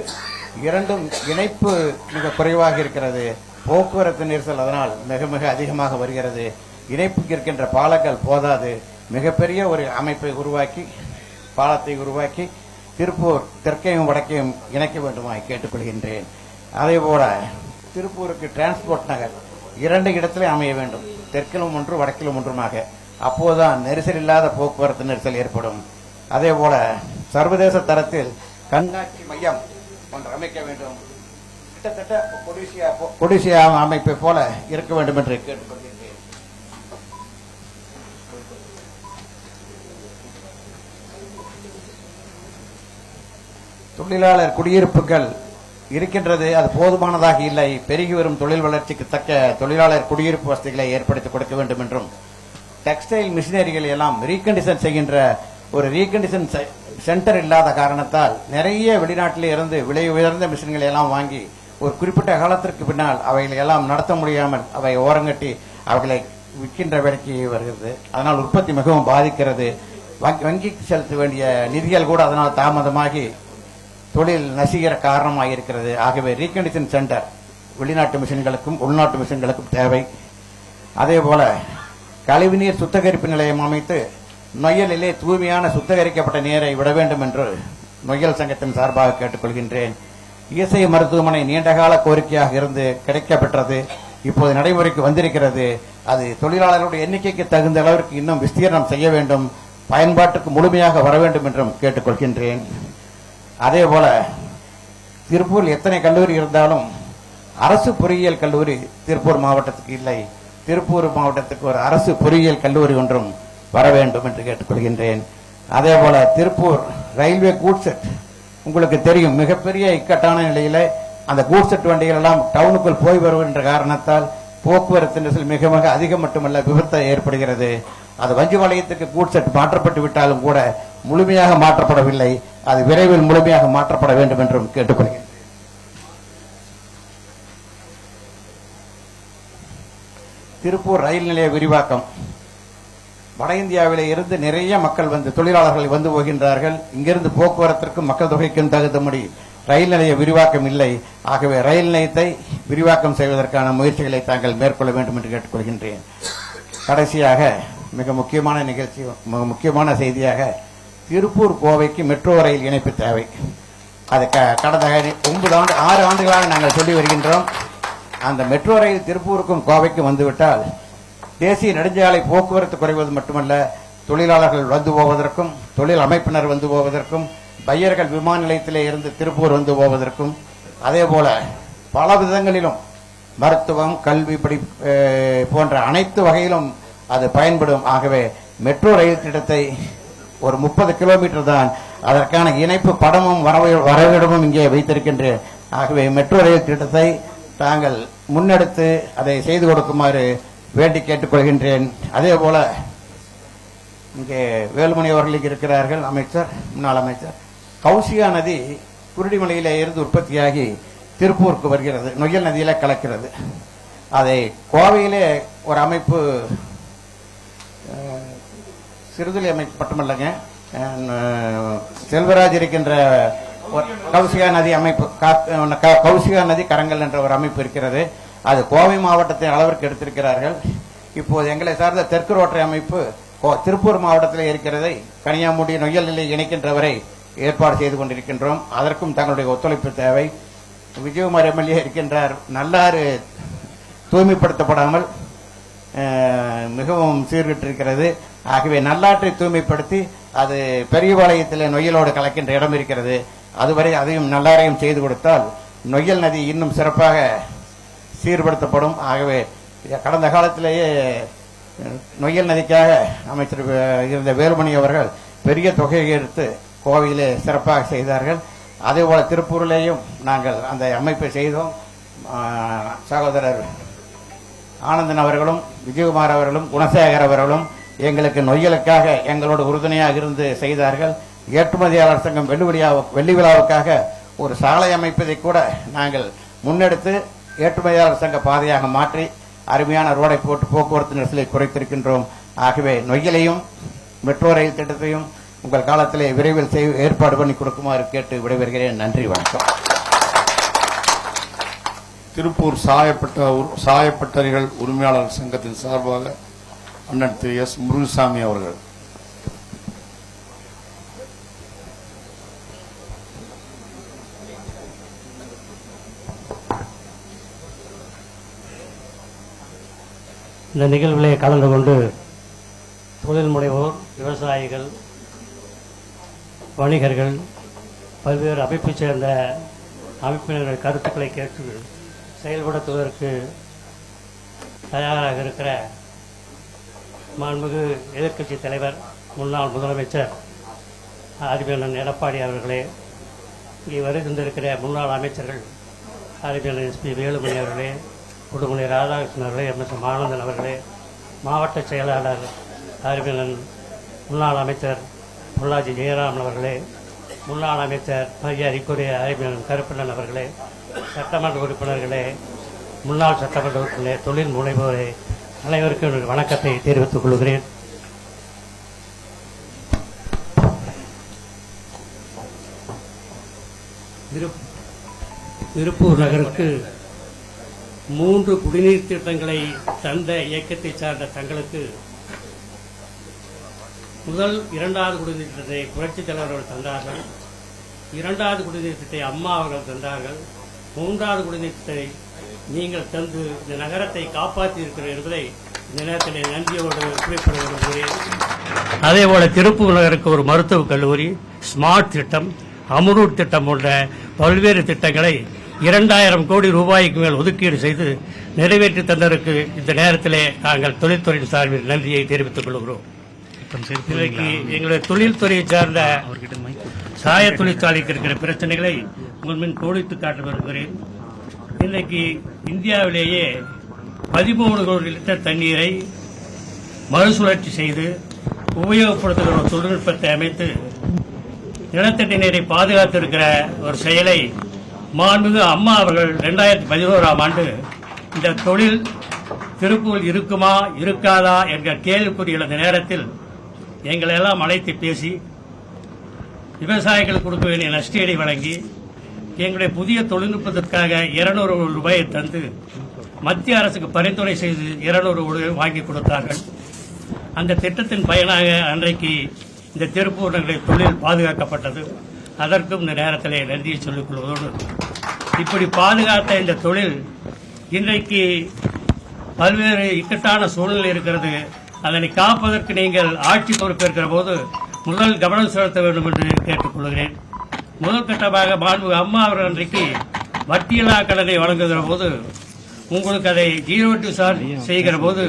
Speaker 8: இரண்டும் இணைப்பு மிக குறைவாக இருக்கிறது. போக்குவரத்து நெரிசல் அதனால் மிக மிக அதிகமாக வருகிறது. இணைப்புக்கு இருக்கின்ற பாலங்கள் போதாது. மிகப்பெரிய ஒரு அமைப்பை உருவாக்கி, பாலத்தை உருவாக்கி திருப்பூர் தெற்கையும் வடக்கையும் இணைக்க வேண்டுமாய் கேட்டுக்கொள்கின்றேன். அதேபோல திருப்பூருக்கு டிரான்ஸ்போர்ட் நகர் 2 இடத்திலே அமைய வேண்டும், தெற்கிலும் ஒன்று வடக்கிலும் ஒன்றுமாக. அப்போதுதான் நெரிசல் இல்லாத போக்குவரத்து நெரிசல் ஏற்படும். அதேபோல சர்வதேச தரத்தில் கண்காட்சி மையம் ஒன்று அமைக்க வேண்டும். கிட்டத்தட்ட கொடிசியா அமைப்பை போல இருக்க வேண்டும் என்று கேட்டுக்கொள்கிறேன். தொழிலாளர் குடியிருப்புகள் இருக்கின்றது, அது போதுமானதாக இல்லை. பெருகி வரும் தொழில் வளர்ச்சிக்கு தக்க தொழிலாளர் குடியிருப்பு வசதிகளை ஏற்படுத்தி கொடுக்க வேண்டும் என்றும், டெக்ஸ்டைல் மிஷினரிகளை எல்லாம் ரீகண்டிஷன் செய்கின்ற ஒரு ரீகண்டிஷன் சென்டர் இல்லாத காரணத்தால் நிறைய வெளிநாட்டிலே இருந்து விலை உயர்ந்த மிஷின்களை எல்லாம் வாங்கி ஒரு குறிப்பிட்ட காலத்திற்கு பின்னால் அவைகளை எல்லாம் நடத்த முடியாமல் அவை ஓரங்கட்டி அவைகளை விற்கின்ற விலைக்கு வருகிறது. அதனால் உற்பத்தி மிகவும் பாதிக்கிறது. வங்கிக்கு செலுத்த வேண்டிய நிதிகள் கூட அதனால் தாமதமாகி தொழில் நசிகிற காரணமாக இருக்கிறது. ஆகவே ரீகண்டிஷன் சென்டர் வெளிநாட்டு மிஷின்களுக்கும் உள்நாட்டு மிஷின்களுக்கும் தேவை. அதேபோல கழிவுநீர் சுத்திகரிப்பு நிலையம் அமைத்து நொய்யலிலே தூய்மையான சுத்திகரிக்கப்பட்ட நீரை விட வேண்டும் என்று நொய்யல் சங்கத்தின் சார்பாக கேட்டுக்கொள்கின்றேன். இஎஸ்ஐ மருத்துவமனை நீண்டகால கோரிக்கையாக இருந்து கிடைக்கப்பெற்றது. இப்போது நடைமுறைக்கு வந்திருக்கிறது. அது தொழிலாளர்களுடைய எண்ணிக்கைக்கு தகுந்த அளவிற்கு இன்னும் விஸ்தீர்ணம் செய்ய வேண்டும், பயன்பாட்டுக்கு முழுமையாக வர வேண்டும் என்றும் கேட்டுக்கொள்கின்றேன். அதே போல திருப்பூர் எத்தனை கல்லூரி இருந்தாலும் அரசு பொறியியல் கல்லூரி திருப்பூர் மாவட்டத்துக்கு இல்லை. திருப்பூர் மாவட்டத்துக்கு ஒரு அரசு பொறியியல் கல்லூரி ஒன்றும் வர வேண்டும் என்று கேட்டுக்கொள்கின்றேன். அதே போல திருப்பூர் ரயில்வே கூட்செட் உங்களுக்கு தெரியும், மிகப்பெரிய இக்கட்டான நிலையில அந்த கூட்செட் வண்டிகள் எல்லாம் டவுனுக்குள் போய் வருகின்ற காரணத்தால் போக்குவரத்து நெரிசல் மிக மிக அதிகம் மட்டுமல்ல விபத்து ஏற்படுகிறது. அது வஞ்சி வளையத்துக்கு கூட்செட் மாற்றப்பட்டு விட்டாலும் கூட முழுமையாக மாற்றப்படவில்லை. அது விரைவில் முழுமையாக மாற்றப்பட வேண்டும் என்றும் கேட்டுக்கொள்கிறேன். திருப்பூர் ரயில் நிலைய விரிவாக்கம். வட இந்தியாவிலே இருந்து நிறைய மக்கள் தொழிலாளர்கள் வந்து போகின்றார்கள். இங்கிருந்து போக்குவரத்திற்கும் மக்கள் தொகைக்கும் தகுந்தபடி ரயில் நிலைய விரிவாக்கம் இல்லை. ஆகவே ரயில் நிலையத்தை விரிவாக்கம் செய்வதற்கான முயற்சிகளை தாங்கள் மேற்கொள்ள வேண்டும் என்று கேட்டுக்கொள்கின்றேன். கடைசியாக மிக முக்கியமான நிகழ்ச்சி, மிக முக்கியமான செய்தியாக திருப்பூர் கோவைக்கு மெட்ரோ ரயில் இணைப்பு தேவை. அது கடந்த 6 ஆண்டுகளாக நாங்கள் சொல்லி வருகின்றோம். அந்த மெட்ரோ ரயில் திருப்பூருக்கும் கோவைக்கும் வந்துவிட்டால் தேசிய நெடுஞ்சாலை போக்குவரத்து குறைவது மட்டுமல்ல, தொழிலாளர்கள் வந்து போவதற்கும், தொழில் அமைப்பினர் வந்து போவதற்கும், பையர்கள் விமான நிலையத்திலே இருந்து திருப்பூர் வந்து போவதற்கும், அதே போல பல விதங்களிலும் மருத்துவம், கல்வி போன்ற அனைத்து வகையிலும் அது பயன்படும். ஆகவே மெட்ரோ ரயில் திட்டத்தை ஒரு 30 கிலோமீட்டர் தான், அதற்கான இணைப்பு படமும் வரைவிடமும் இங்கே வைத்திருக்கின்றேன். ஆகவே மெட்ரோ ரயில் திட்டத்தை தாங்கள் முன்னெடுத்து அதை செய்து கொடுக்குமாறு வேண்டி கேட்டுக்கொள்கின்றேன். அதே போல இங்கே வேலுமணி அவர்கள் இருக்கிறார்கள், அமைச்சர், முன்னாள் அமைச்சர். கௌசிகா நதி குருடிமலையிலே இருந்து உற்பத்தியாகி திருப்பூருக்கு வருகிறது, நொய்யல் நதியில கலக்கிறது. அதை கோவையிலே ஒரு அமைப்பு, சிறுதுளி அமைப்பு மட்டுமல்லங்க, செல்வராஜ் இருக்கின்ற கௌசிகா நதி அமைப்பு, கௌசிகா நதி கரங்கள் என்ற ஒரு அமைப்பு இருக்கிறது. அது கோவை மாவட்டத்தின் அளவிற்கு எடுத்திருக்கிறார்கள். இப்போது எங்களை சார்ந்த தெற்கு ரோட்டரி அமைப்பு திருப்பூர் மாவட்டத்தில் இருக்கிறதை கனியாமுடி நொய்யல் நிலை இணைக்கின்றவரை ஏற்பாடு செய்து கொண்டிருக்கின்றோம். அதற்கும் தங்களுடைய ஒத்துழைப்பு தேவை. விஜயகுமார் எம்எல்ஏ இருக்கின்றார். நல்லாறு தூய்மைப்படுத்தப்படாமல் மிகவும் சீர்கிட்டிருக்கிறது. ஆகவே நல்லாற்றை தூய்மைப்படுத்தி அது பெரியபாளையத்தில் நொய்யலோடு கலக்கின்ற இடம் இருக்கிறது. அதுவரை அதையும் நல்லாரையும் செய்து கொடுத்தால் நொய்யல் நதி இன்னும் சிறப்பாக சீர்படுத்தப்படும். ஆகவே கடந்த காலத்திலேயே நொய்யல் நதிக்காக அமைச்சர் இருந்த வேலுமணி அவர்கள் பெரிய தொகையை எடுத்து கோவையிலே சிறப்பாக செய்தார்கள். அதேபோல திருப்பூரிலேயும் நாங்கள் அந்த அமைப்பை செய்தோம். சகோதரர் ஆனந்தன் அவர்களும் விஜயகுமார் அவர்களும் குணசேகர் அவர்களும் எங்களுக்கு நொய்யலுக்காக எங்களோட உறுதுணையாக இருந்து செய்தார்கள். ஏற்றுமதியாளர் சங்கம் வெள்ளி விழாவுக்காக ஒரு சாலை அமைப்பதை கூட நாங்கள் முன்னெடுத்து ஏற்றுமதியாளர் சங்க பாதையாக மாற்றி அருமையான ரோடை போட்டு போக்குவரத்து நெரிசலை குறைத்திருக்கின்றோம். ஆகவே நொய்யலையும் மெட்ரோ ரயில் திட்டத்தையும் உங்கள் காலத்திலே விரைவில் ஏற்பாடு பண்ணி கொடுக்குமாறு கேட்டு விடைபெறுகிறேன். நன்றி, வணக்கம்.
Speaker 1: திருப்பூர் சாயப்பட்டறைகள் உரிமையாளர் சங்கத்தின் சார்பாக அண்ணன் திரு எஸ் முருகசாமி அவர்கள்.
Speaker 9: இந்த நிகழ்விலே கலந்து கொண்டு தொழில் முனைவோர், விவசாயிகள், வணிகர்கள், பல்வேறு அமைப்பைச் சேர்ந்த அமைப்பினர்கள் கருத்துக்களை கேட்டு செயல்படுத்துவதற்கு தயாராக இருக்கிற மாண்புமிகு எதிர்க்கட்சி தலைவர், முன்னாள் முதலமைச்சர் அறிவியலன் எடப்பாடி அவர்களே, இங்கே வருகின்றிருக்கிற முன்னாள் அமைச்சர்கள் அறிவியலன் எஸ்பி வேலுமணி அவர்களே, உடுமலை ராதாகிருஷ்ணன் அவர்களே, எம்.எஸ். ஆனந்தன் அவர்களே, மாவட்ட செயலாளர் அறிவியலன் முன்னாள் அமைச்சர் பொள்ளாச்சி ஜெயராமன் அவர்களே, முன்னாள் அமைச்சர் மரியாதைக்குரிய அறிவியலன் கருப்பண்ணன் அவர்களே, சட்டமன்ற உறுப்பினர்களே, முன்னாள் சட்டமன்ற உறுப்பினர்களே, தொழில் முனைவோரே, அனைவருக்கும் என்னுடைய வணக்கத்தை தெரிவித்துக் கொள்கிறேன். திருப்பூர் நகருக்கு 3 குடிநீர் திட்டங்களை தந்த இயக்கத்தை சார்ந்த தங்களுக்கு முதல் 2வது குடிநீர் திட்டத்தை புரட்சித் தலைவர்கள் தந்தார்கள். இரண்டாவது குடிநீர் திட்டத்தை அம்மா அவர்கள் தந்தார்கள். மூன்றாவது குடிநீர் திட்டத்தை நீங்கள் தந்து இந்த நகரத்தை காப்பாற்றி இருக்கிற என்பதை இந்த நேரத்தில் நன்றியோடு குறிப்பிட விரும்புகிறேன். அதேபோல திருப்பூர் நகருக்கு ஒரு மருத்துவக் கல்லூரி, ஸ்மார்ட் திட்டம், அம்ரூட் திட்டம் போன்ற பல்வேறு திட்டங்களை 2000 கோடி ரூபாய்க்கு மேல் ஒதுக்கீடு செய்து நிறைவேற்றி தந்ததற்கு இந்த நேரத்திலே நாங்கள் தொழில்துறையின் சார்பில் நன்றியை தெரிவித்துக் கொள்கிறோம். இன்றைக்கு எங்களுடைய தொழில்துறையை சார்ந்த சாய தொழிற்சாலைக்கு இருக்கிற பிரச்சனைகளை உங்கள் முன் கோடித்து காட்ட விரும்புகிறேன். இன்றைக்கு இந்தியாவிலேயே 13 கோடி லிட்டர் தண்ணீரை மறுசுழற்சி செய்து உபயோகப்படுத்துகிற ஒரு தொழில்நுட்பத்தை அமைத்து நிலத்தடி நீரை பாதுகாத்திருக்கிற ஒரு செயலை மாண்புமிகு அம்மா அவர்கள் 2011ஆம் ஆண்டு இந்த தொழில் திருப்பூரில் இருக்குமா இருக்காதா என்கிற கேள்விக்குறி எழுந்த நேரத்தில் எங்களை எல்லாம் அழைத்து பேசி விவசாயிகளுக்கு கொடுக்க வேண்டிய நஷ்டஈடை வழங்கி எங்களுடைய புதிய தொழில்நுட்பத்திற்காக 200 ரூபாயை தந்து மத்திய அரசுக்கு பரிந்துரை செய்து 200 ரூபாய் வாங்கி கொடுத்தார்கள். அந்த திட்டத்தின் பயனாக அன்றைக்கு இந்த திருப்பூர் நகரில் தொழில் பாதுகாக்கப்பட்டது. அதற்கும் இந்த நேரத்திலே நன்றியை சொல்லிக் கொள்வதோடு இப்படி பாதுகாத்த இந்த தொழில் இன்றைக்கு பல்வேறு இக்கட்டான சூழ்நிலை இருக்கிறது. அதனை காப்பதற்கு நீங்கள் ஆட்சி பொறுப்பேற்கிற போது முதல் கவனம் செலுத்த வேண்டும் என்று கேட்டுக்கொள்கிறேன். முதல் கட்டமாக மாண்புமிகு அம்மா அவர்கள் அன்றைக்கு வட்டியில்லா கடனை வழங்குகிற போது உங்களுக்கு அதை 0% செய்கிற போது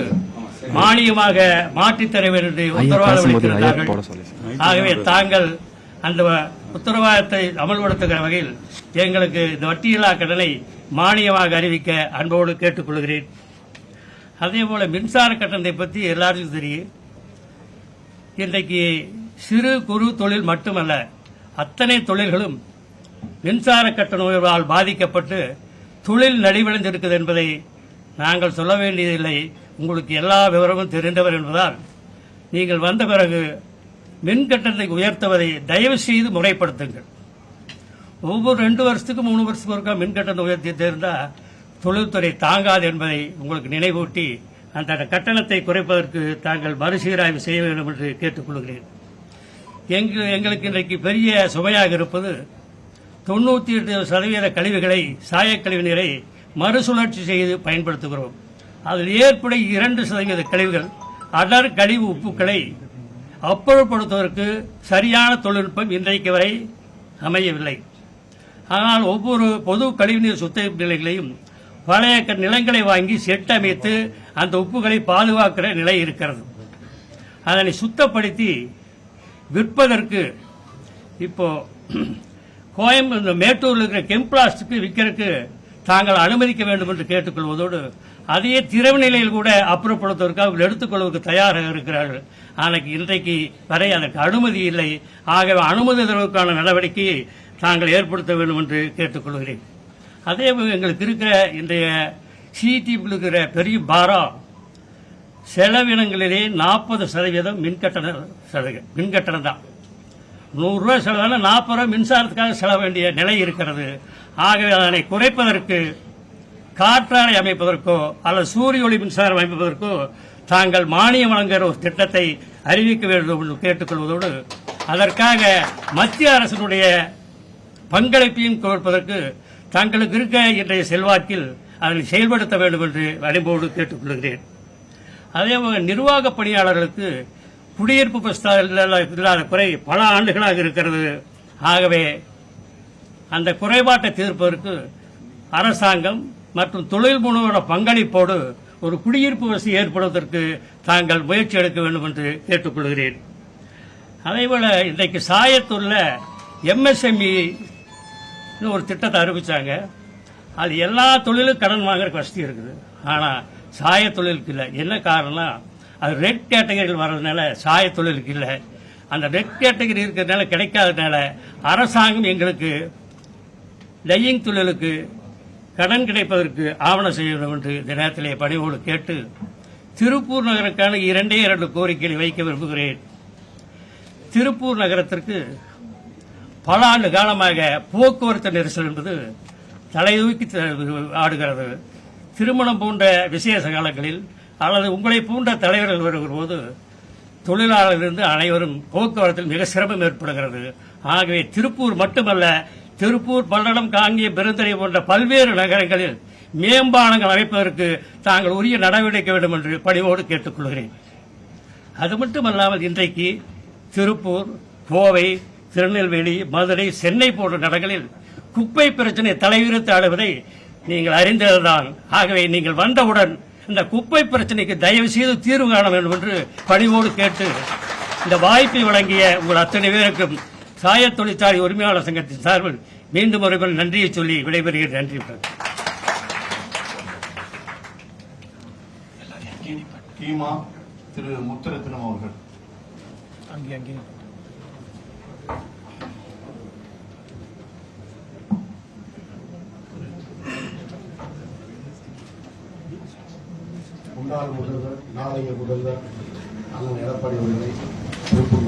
Speaker 9: மானியமாக மாற்றித் தர வேண்டும் என்று உத்தரவாதம் அளித்திருந்தார்கள். ஆகவே தாங்கள் அந்த உத்தரவாதத்தை அமல்படுத்துகிற வகையில் எங்களுக்கு இந்த வட்டியில்லா கடனை மானியமாக அறிவிக்க அன்போடு கேட்டுக்கொள்கிறேன். அதேபோல மின்சார கட்டணத்தை பற்றி எல்லாருக்கும் தெரியும். இன்றைக்கு சிறு குறு தொழில் மட்டுமல்ல, அத்தனை தொழில்களும் மின்சார கட்டண உயர்வால் பாதிக்கப்பட்டு தொழில் நலிவடைந்திருக்கிறது என்பதை நாங்கள் சொல்ல வேண்டியதில்லை. உங்களுக்கு எல்லா விவரமும் தெரிந்தவர் என்பதால் நீங்கள் வந்த பிறகு மின் கட்டணத்தை உயர்த்துவதை தயவு செய்து முறைப்படுத்துங்கள். ஒவ்வொரு 2 வருஷத்துக்கு 3 வருஷத்துக்கு ஒருக்கா மின் கட்டணம் உயர்த்தி இருந்தால் தொழில்துறை தாங்காது என்பதை உங்களுக்கு நினைவூட்டி அந்த கட்டணத்தை குறைப்பதற்கு தாங்கள் மறுசீராய்வு செய்ய வேண்டும் என்று கேட்டுக்கொள்கிறேன். எங்களுக்கு இன்றைக்கு பெரிய சுமையாக இருப்பது 98% கழிவுகளை, சாயக்கழிவு நீரை மறுசுழற்சி செய்து பயன்படுத்துகிறோம். அதில் ஏற்படும் 2% கழிவுகள் அடர் கழிவு உப்புக்களை அப்புறப்படுத்துவதற்கு சரியான தொழில்நுட்பம் இன்றைக்கு வரை அமையவில்லை. ஆனால் ஒவ்வொரு பொது கழிவுநீர் சுத்திகரிப்பு நிலையங்களையும் பழைய நிலங்களை வாங்கி செட் அமைத்து அந்த உப்புகளை பாதுகாக்கிற நிலை இருக்கிறது. அதனை சுத்தப்படுத்தி விற்பதற்கு இப்போ கோயம்புத்தூர் மேட்டூரில் இருக்கிற கெம்பிளாஸ்டுக்கு விற்கிறதுக்கு தாங்கள் அனுமதிக்க வேண்டும் என்று கேட்டுக்கொள்வதோடு அதையே திறவு நிலையில் கூட அப்புறப்படுத்துவதற்கு அவர்கள் எடுத்துக்கொள்வதற்கு தயாராக இருக்கிறார்கள். ஆனால் இன்றைக்கு வரை அதற்கு அனுமதி இல்லை. ஆகவே அனுமதி தருவதற்கான நடவடிக்கையை தாங்கள் ஏற்படுத்த வேண்டும் என்று கேட்டுக்கொள்கிறேன். அதே எங்களுக்கு இருக்கிற இன்றைய சிடிபி இருக்கிற பெரிய பாரம் செலவினங்களிலே 40% மின்கட்டணம் தான். 100 ரூபாய் செலவான 40 ரூபாய் மின்சாரத்துக்காக செலவு வேண்டிய நிலை இருக்கிறது. ஆகவே அதனை குறைப்பதற்கு காற்றாலை அமைப்பதற்கோ அல்லது சூரிய ஒளி மின்சாரம் அமைப்பதற்கோ தாங்கள் மானியம் வழங்குகிற ஒரு திட்டத்தை அறிவிக்க வேண்டும் என்று கேட்டுக்கொள்வதோடு அதற்காக மத்திய அரசினுடைய பங்களிப்பையும் கொடுப்பதற்கு தங்களுக்கு இருக்க இன்றைய செல்வாக்கில் அதனை செயல்படுத்த வேண்டும் என்று அனுபவோடு கேட்டுக்கொள்கிறேன். அதேபோல நிர்வாக பணியாளர்களுக்கு குடியிருப்பு இல்லாத குறை பல ஆண்டுகளாக இருக்கிறது. ஆகவே அந்த குறைபாட்டை தீர்ப்பதற்கு அரசாங்கம் மற்றும் தொழில் முனைவோட பங்களிப்போடு ஒரு குடியிருப்பு வசதி ஏற்படுவதற்கு தாங்கள் முயற்சி எடுக்க வேண்டும் என்று கேட்டுக்கொள்கிறேன். அதேபோல இன்றைக்கு சாயத்தூரில் MSME ஒரு திட்டத்தை அறிவிச்சாங்க. அது எல்லா தொழிலும் கடன் வாங்குறதுக்கு வசதி இருக்குது. ஆனால் சாய தொழிலுக்கு இல்லை. என்ன காரணம்னா அது ரெட் கேட்டகரியில் வர்றதுனால சாய தொழிலுக்கு இல்லை. அந்த ரெட் கேட்டகரி இருக்கிறதுனால கிடைக்காததுனால அரசாங்கம் எங்களுக்கு டையிங் தொழிலுக்கு கடன் கிடைப்பதற்கு ஆவணம் செய்ய வேண்டும் என்று இந்த நேரத்திலே பணிவோடு கேட்டு திருப்பூர் நகருக்கான 2 கோரிக்கைகளை வைக்க விரும்புகிறேன். திருப்பூர் நகரத்திற்கு பல ஆண்டு காலமாக போக்குவரத்து நெரிசல் என்பது தலைதூக்கி ஆடுகிறது. திருமணம் போன்ற விசேஷ காலங்களில் அல்லது உங்களை போன்ற தலைவர்கள் வருகிற போது தொழிலாளர்களிருந்து அனைவரும் போக்குவரத்தில் மிக சிரமம் ஏற்படுகிறது. ஆகவே திருப்பூர் மட்டுமல்ல, திருப்பூர், பல்லடம், காங்கேயம், பெருந்துறை போன்ற பல்வேறு நகரங்களில் மேம்பாலங்கள் அமைப்பதற்கு தாங்கள் உரிய நடவடிக்கை வேண்டும் என்று பணிவோடு கேட்டுக் கொள்கிறேன். அது மட்டுமல்லாமல் இன்றைக்கு திருப்பூர், கோவை, திருநெல்வேலி, மதுரை, சென்னை போன்ற நகரங்களில் குப்பை பிரச்சனை தலைவிரித்து ஆடுவதை நீங்கள் அறிந்ததுதான். ஆகவே நீங்கள் வந்தவுடன் இந்த குப்பை பிரச்சனைக்கு தயவு செய்து தீர்வு காண வேண்டும் என்று பணிவோடு கேட்டு இந்த வாய்ப்பை வழங்கிய உங்கள் அத்தனை பேருக்கும் சாய தொழிற்சாலை உரிமையாளர் சங்கத்தின் சார்பில் மீண்டும் ஒரு நன்றியை சொல்லி விடைபெறுகிறேன். நன்றி.
Speaker 1: கீமா திரு முத்துரத்னம் அவர்கள்.
Speaker 10: முன்னாள் முதல்வர், நாளைய முதல்வர் அண்ணன் எடப்பாடி அவர்களை திருப்பூர்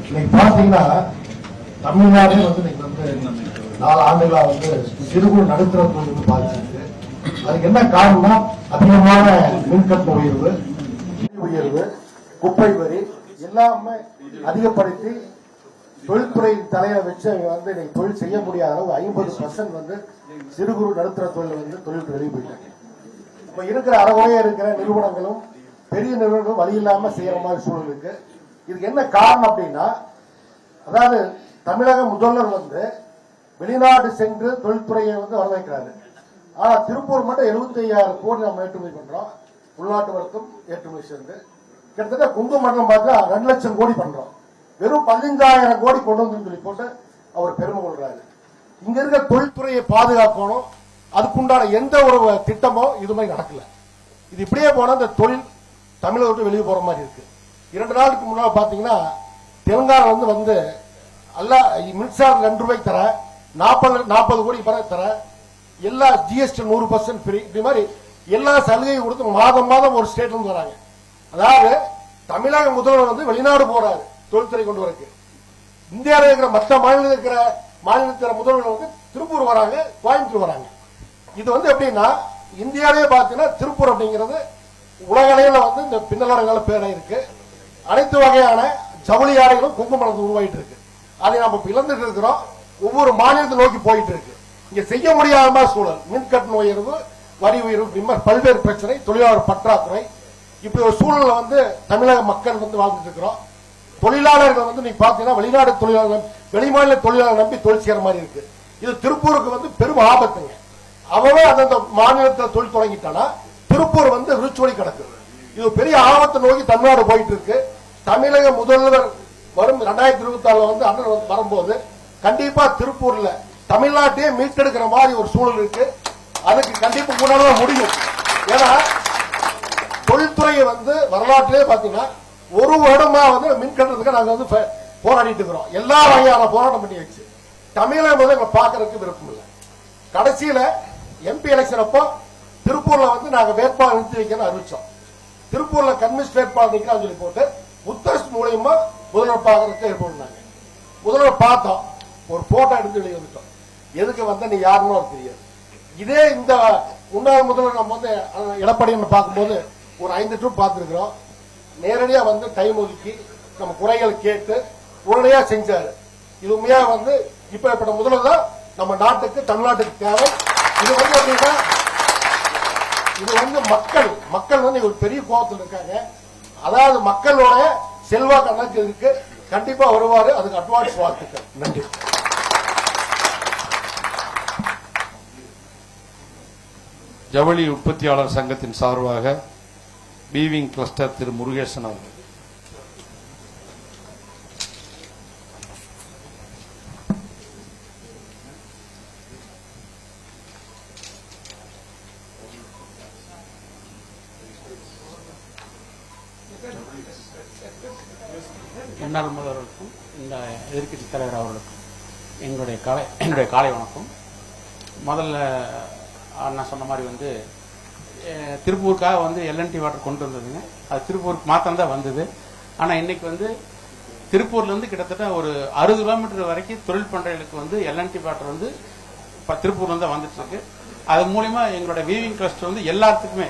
Speaker 10: இன்னைக்கு பாத்தீங்கன்னா தமிழ்நாடே இன்னைக்கு 4 ஆண்டுகளா சிறு குறு நடுத்தர தொழில் பாதிச்சிருக்கு. அதுக்கு என்ன காரணம்னா அதிகமான மின்கட்டண உயர்வு, குப்பை வரி எல்லாமே அதிகப்படுத்தி தொழில்துறையின் தலையில வச்சு இன்னைக்கு தொழில் செய்ய முடியாத அளவு 50% சிறு குறு நடுத்தர தொழில் தொழில் வெளியே போயிட்டாங்க. இப்ப இருக்கிற அறகுறையா இருக்கிற நிறுவனங்களும் பெரிய நிறுவனங்களும் வழி இல்லாம செய்யற மாதிரி சூழல் இருக்கு. இதுக்கு என்ன காரணம் அப்படின்னா, அதாவது தமிழக முதல்வர் வெளிநாடு சென்று தொழில்துறையை வரவேற்கிறாரு. ஆனா திருப்பூர் மட்டும் 75,000 கோடி நம்ம ஏற்றுமதி பண்றோம். உள்நாட்டு வர்த்தகம் ஏற்றுமதி சேர்ந்து கிட்டத்தட்ட கும்பமண்டலம் பார்த்தா 2 லட்சம் கோடி பண்றோம். வெறும் 15,000 கோடி கொண்டு வந்து சொல்லி போட்டு அவர் பெருமை கொள்றாரு. இங்க இருக்க தொழில்துறையை பாதுகாக்கணும், அதுக்குண்டான எந்த ஒரு திட்டமோ இது மாதிரி நடக்கல. இது இப்படியே போனா இந்த தொழில் தமிழக விட்டு வெளியே போற மாதிரி இருக்கு. 2 நாளுக்கு முன்னாடி பாத்தீங்கன்னா தெலுங்கானா அல்ல மின்சாரம் 2 ரூபாய்க்கு தர, 40 கோடி தர, எல்லா ஜிஎஸ்டி 100% ஃப்ரீ, இப்படி மாதிரி எல்லா சலுகையும் கொடுத்து மாதம் மாதம் ஒரு ஸ்டேட்ல இருந்து வராங்க. அதாவது தமிழக முதல்வர் வெளிநாடு போறாரு தொழில்துறை கொண்டு வரக்கு. இந்தியாவில் இருக்கிற மற்ற மாநிலத்தில் இருக்கிற முதல்வர்கள் திருப்பூர் வராங்க, கோயம்புத்தூர் வராங்க. இது எப்படின்னா இந்தியாவிலே பாத்தீங்கன்னா திருப்பூர் அப்படிங்கிறது உலக அளவில் இந்த பின்னலாடைகள பேர இருக்கு. அனைத்து வகையான ஜவுளி ஆடைகளும் குங்குமத்தில் உருவாயிட்டு இருக்கு. அதை நம்ம இழந்துட்டு இருக்கிறோம். ஒவ்வொரு மாநிலத்தை நோக்கி போயிட்டு இருக்கு. இங்க செய்ய முடியாத சூழல், மின்கட்டண உயர்வு, வரி உயர்வு, பல்வேறு பிரச்சனை, தொழிலாளர் பற்றாக்குறை, இப்படி ஒரு சூழல்ல தமிழக மக்கள் வாழ்ந்துட்டு இருக்கிறோம். தொழிலாளர்கள் நீங்க பாத்தீங்கன்னா வெளிநாடு தொழிலாளர்கள், வெளிமாநில தொழிலாளர் நம்பி தொழில் செய்யற மாதிரி இருக்கு. இது திருப்பூருக்கு பெரும் ஆபத்துங்க. அவவே அந்த மாநிலத்தில் தொழில் தொடங்கிட்டானா திருப்பூர் விருச்சோடி கிடக்குது. இது பெரிய ஆபத்தை நோக்கி தமிழ்நாடு போயிட்டு இருக்கு. தமிழக முதல்வர் வரும் 2024 அண்ணன் வரும்போது கண்டிப்பா திருப்பூர்ல தமிழ்நாட்டையே மீட்டெடுக்கிற மாதிரி ஒரு சூழல் இருக்கு. அதுக்கு கண்டிப்பா முன்னாடி முடியும். ஏன்னா தொழில்துறையை வரலாற்றிலே பாத்தீங்கன்னா ஒரு வருடமா மின் கட்டணத்துக்கு நாங்க போராடிட்டு இருக்கிறோம். எல்லா வகையான போராட்டம் பண்ணி வச்சு தமிழக முதல்வர் பாக்குறதுக்கு விருப்பம் இல்லை. கடைசியில எம்பி எலெக்ஷன் அப்போ திருப்பூர்ல நாங்க வேட்பாளர் நிறுத்தி வைக்கணும்னு அறிவிச்சோம். திருப்பூர்ல கம்யூனிஸ்ட் வேட்பாளர் நிற்கிறான்னு சொல்லி போட்டு உத்தரஸ் மூலியமா முதல்வர் பாக்குறதுக்கு ஏற்படுனாங்க. முதல்வர் பார்த்தோம், ஒரு போட்டோ எடுத்து வெளியே வந்துட்டோம். எதுக்கு நீ யாருன்னு தெரியாது. இதே இந்த முன்னாள் முதல்வர் நம்ம எடப்பாடி பார்க்கும்போது ஒரு 5 ட்ரிப் பார்த்திருக்கிறோம். நேரடியா டைம் ஒதுக்கி நம்ம குறைகள் கேட்டு உடனடியா செஞ்சாரு. இது உண்மையா இப்ப முதல்வர் தான் நம்ம நாட்டுக்கு, தமிழ்நாட்டுக்கு தேவை. இது அப்படின்னா இது மக்கள் ஒரு பெரிய கோபத்தில் இருக்காங்க. அதாவது மக்களோட செல்வாக்கு அண்ணாச்சி இருக்கு. கண்டிப்பா வருவாரு. அதுக்கு அட்வான்ஸ் வாழ்த்துக்கள். நன்றி.
Speaker 1: ஜவுளி உற்பத்தியாளர் சங்கத்தின் சார்பாக வீவிங் கிளஸ்டர் திரு முருகேசன் அவர்கள்.
Speaker 11: முன்னாள் முதல்வருக்கும் இந்த எதிர்க்கட்சி தலைவர் அவர்களுக்கும் என்னுடைய காலை வணக்கம். முதல்ல நான் சொன்ன மாதிரி திருப்பூருக்காக எல்என்டி வாட்டர் கொண்டு வந்ததுங்க. அது திருப்பூருக்கு மாத்திரம் தான் வந்தது. ஆனால் இன்னைக்கு திருப்பூர்லேருந்து கிட்டத்தட்ட ஒரு 60 கிலோமீட்டர் வரைக்கும் தொழில் பண்றவங்களுக்கு எல்என்டி வாட்டர் திருப்பூர்ல இருந்து வந்துட்டு இருக்கு. அது மூலியமா எங்களுடைய வீவிங் கிளஸ்டர் வந்து எல்லாத்துக்குமே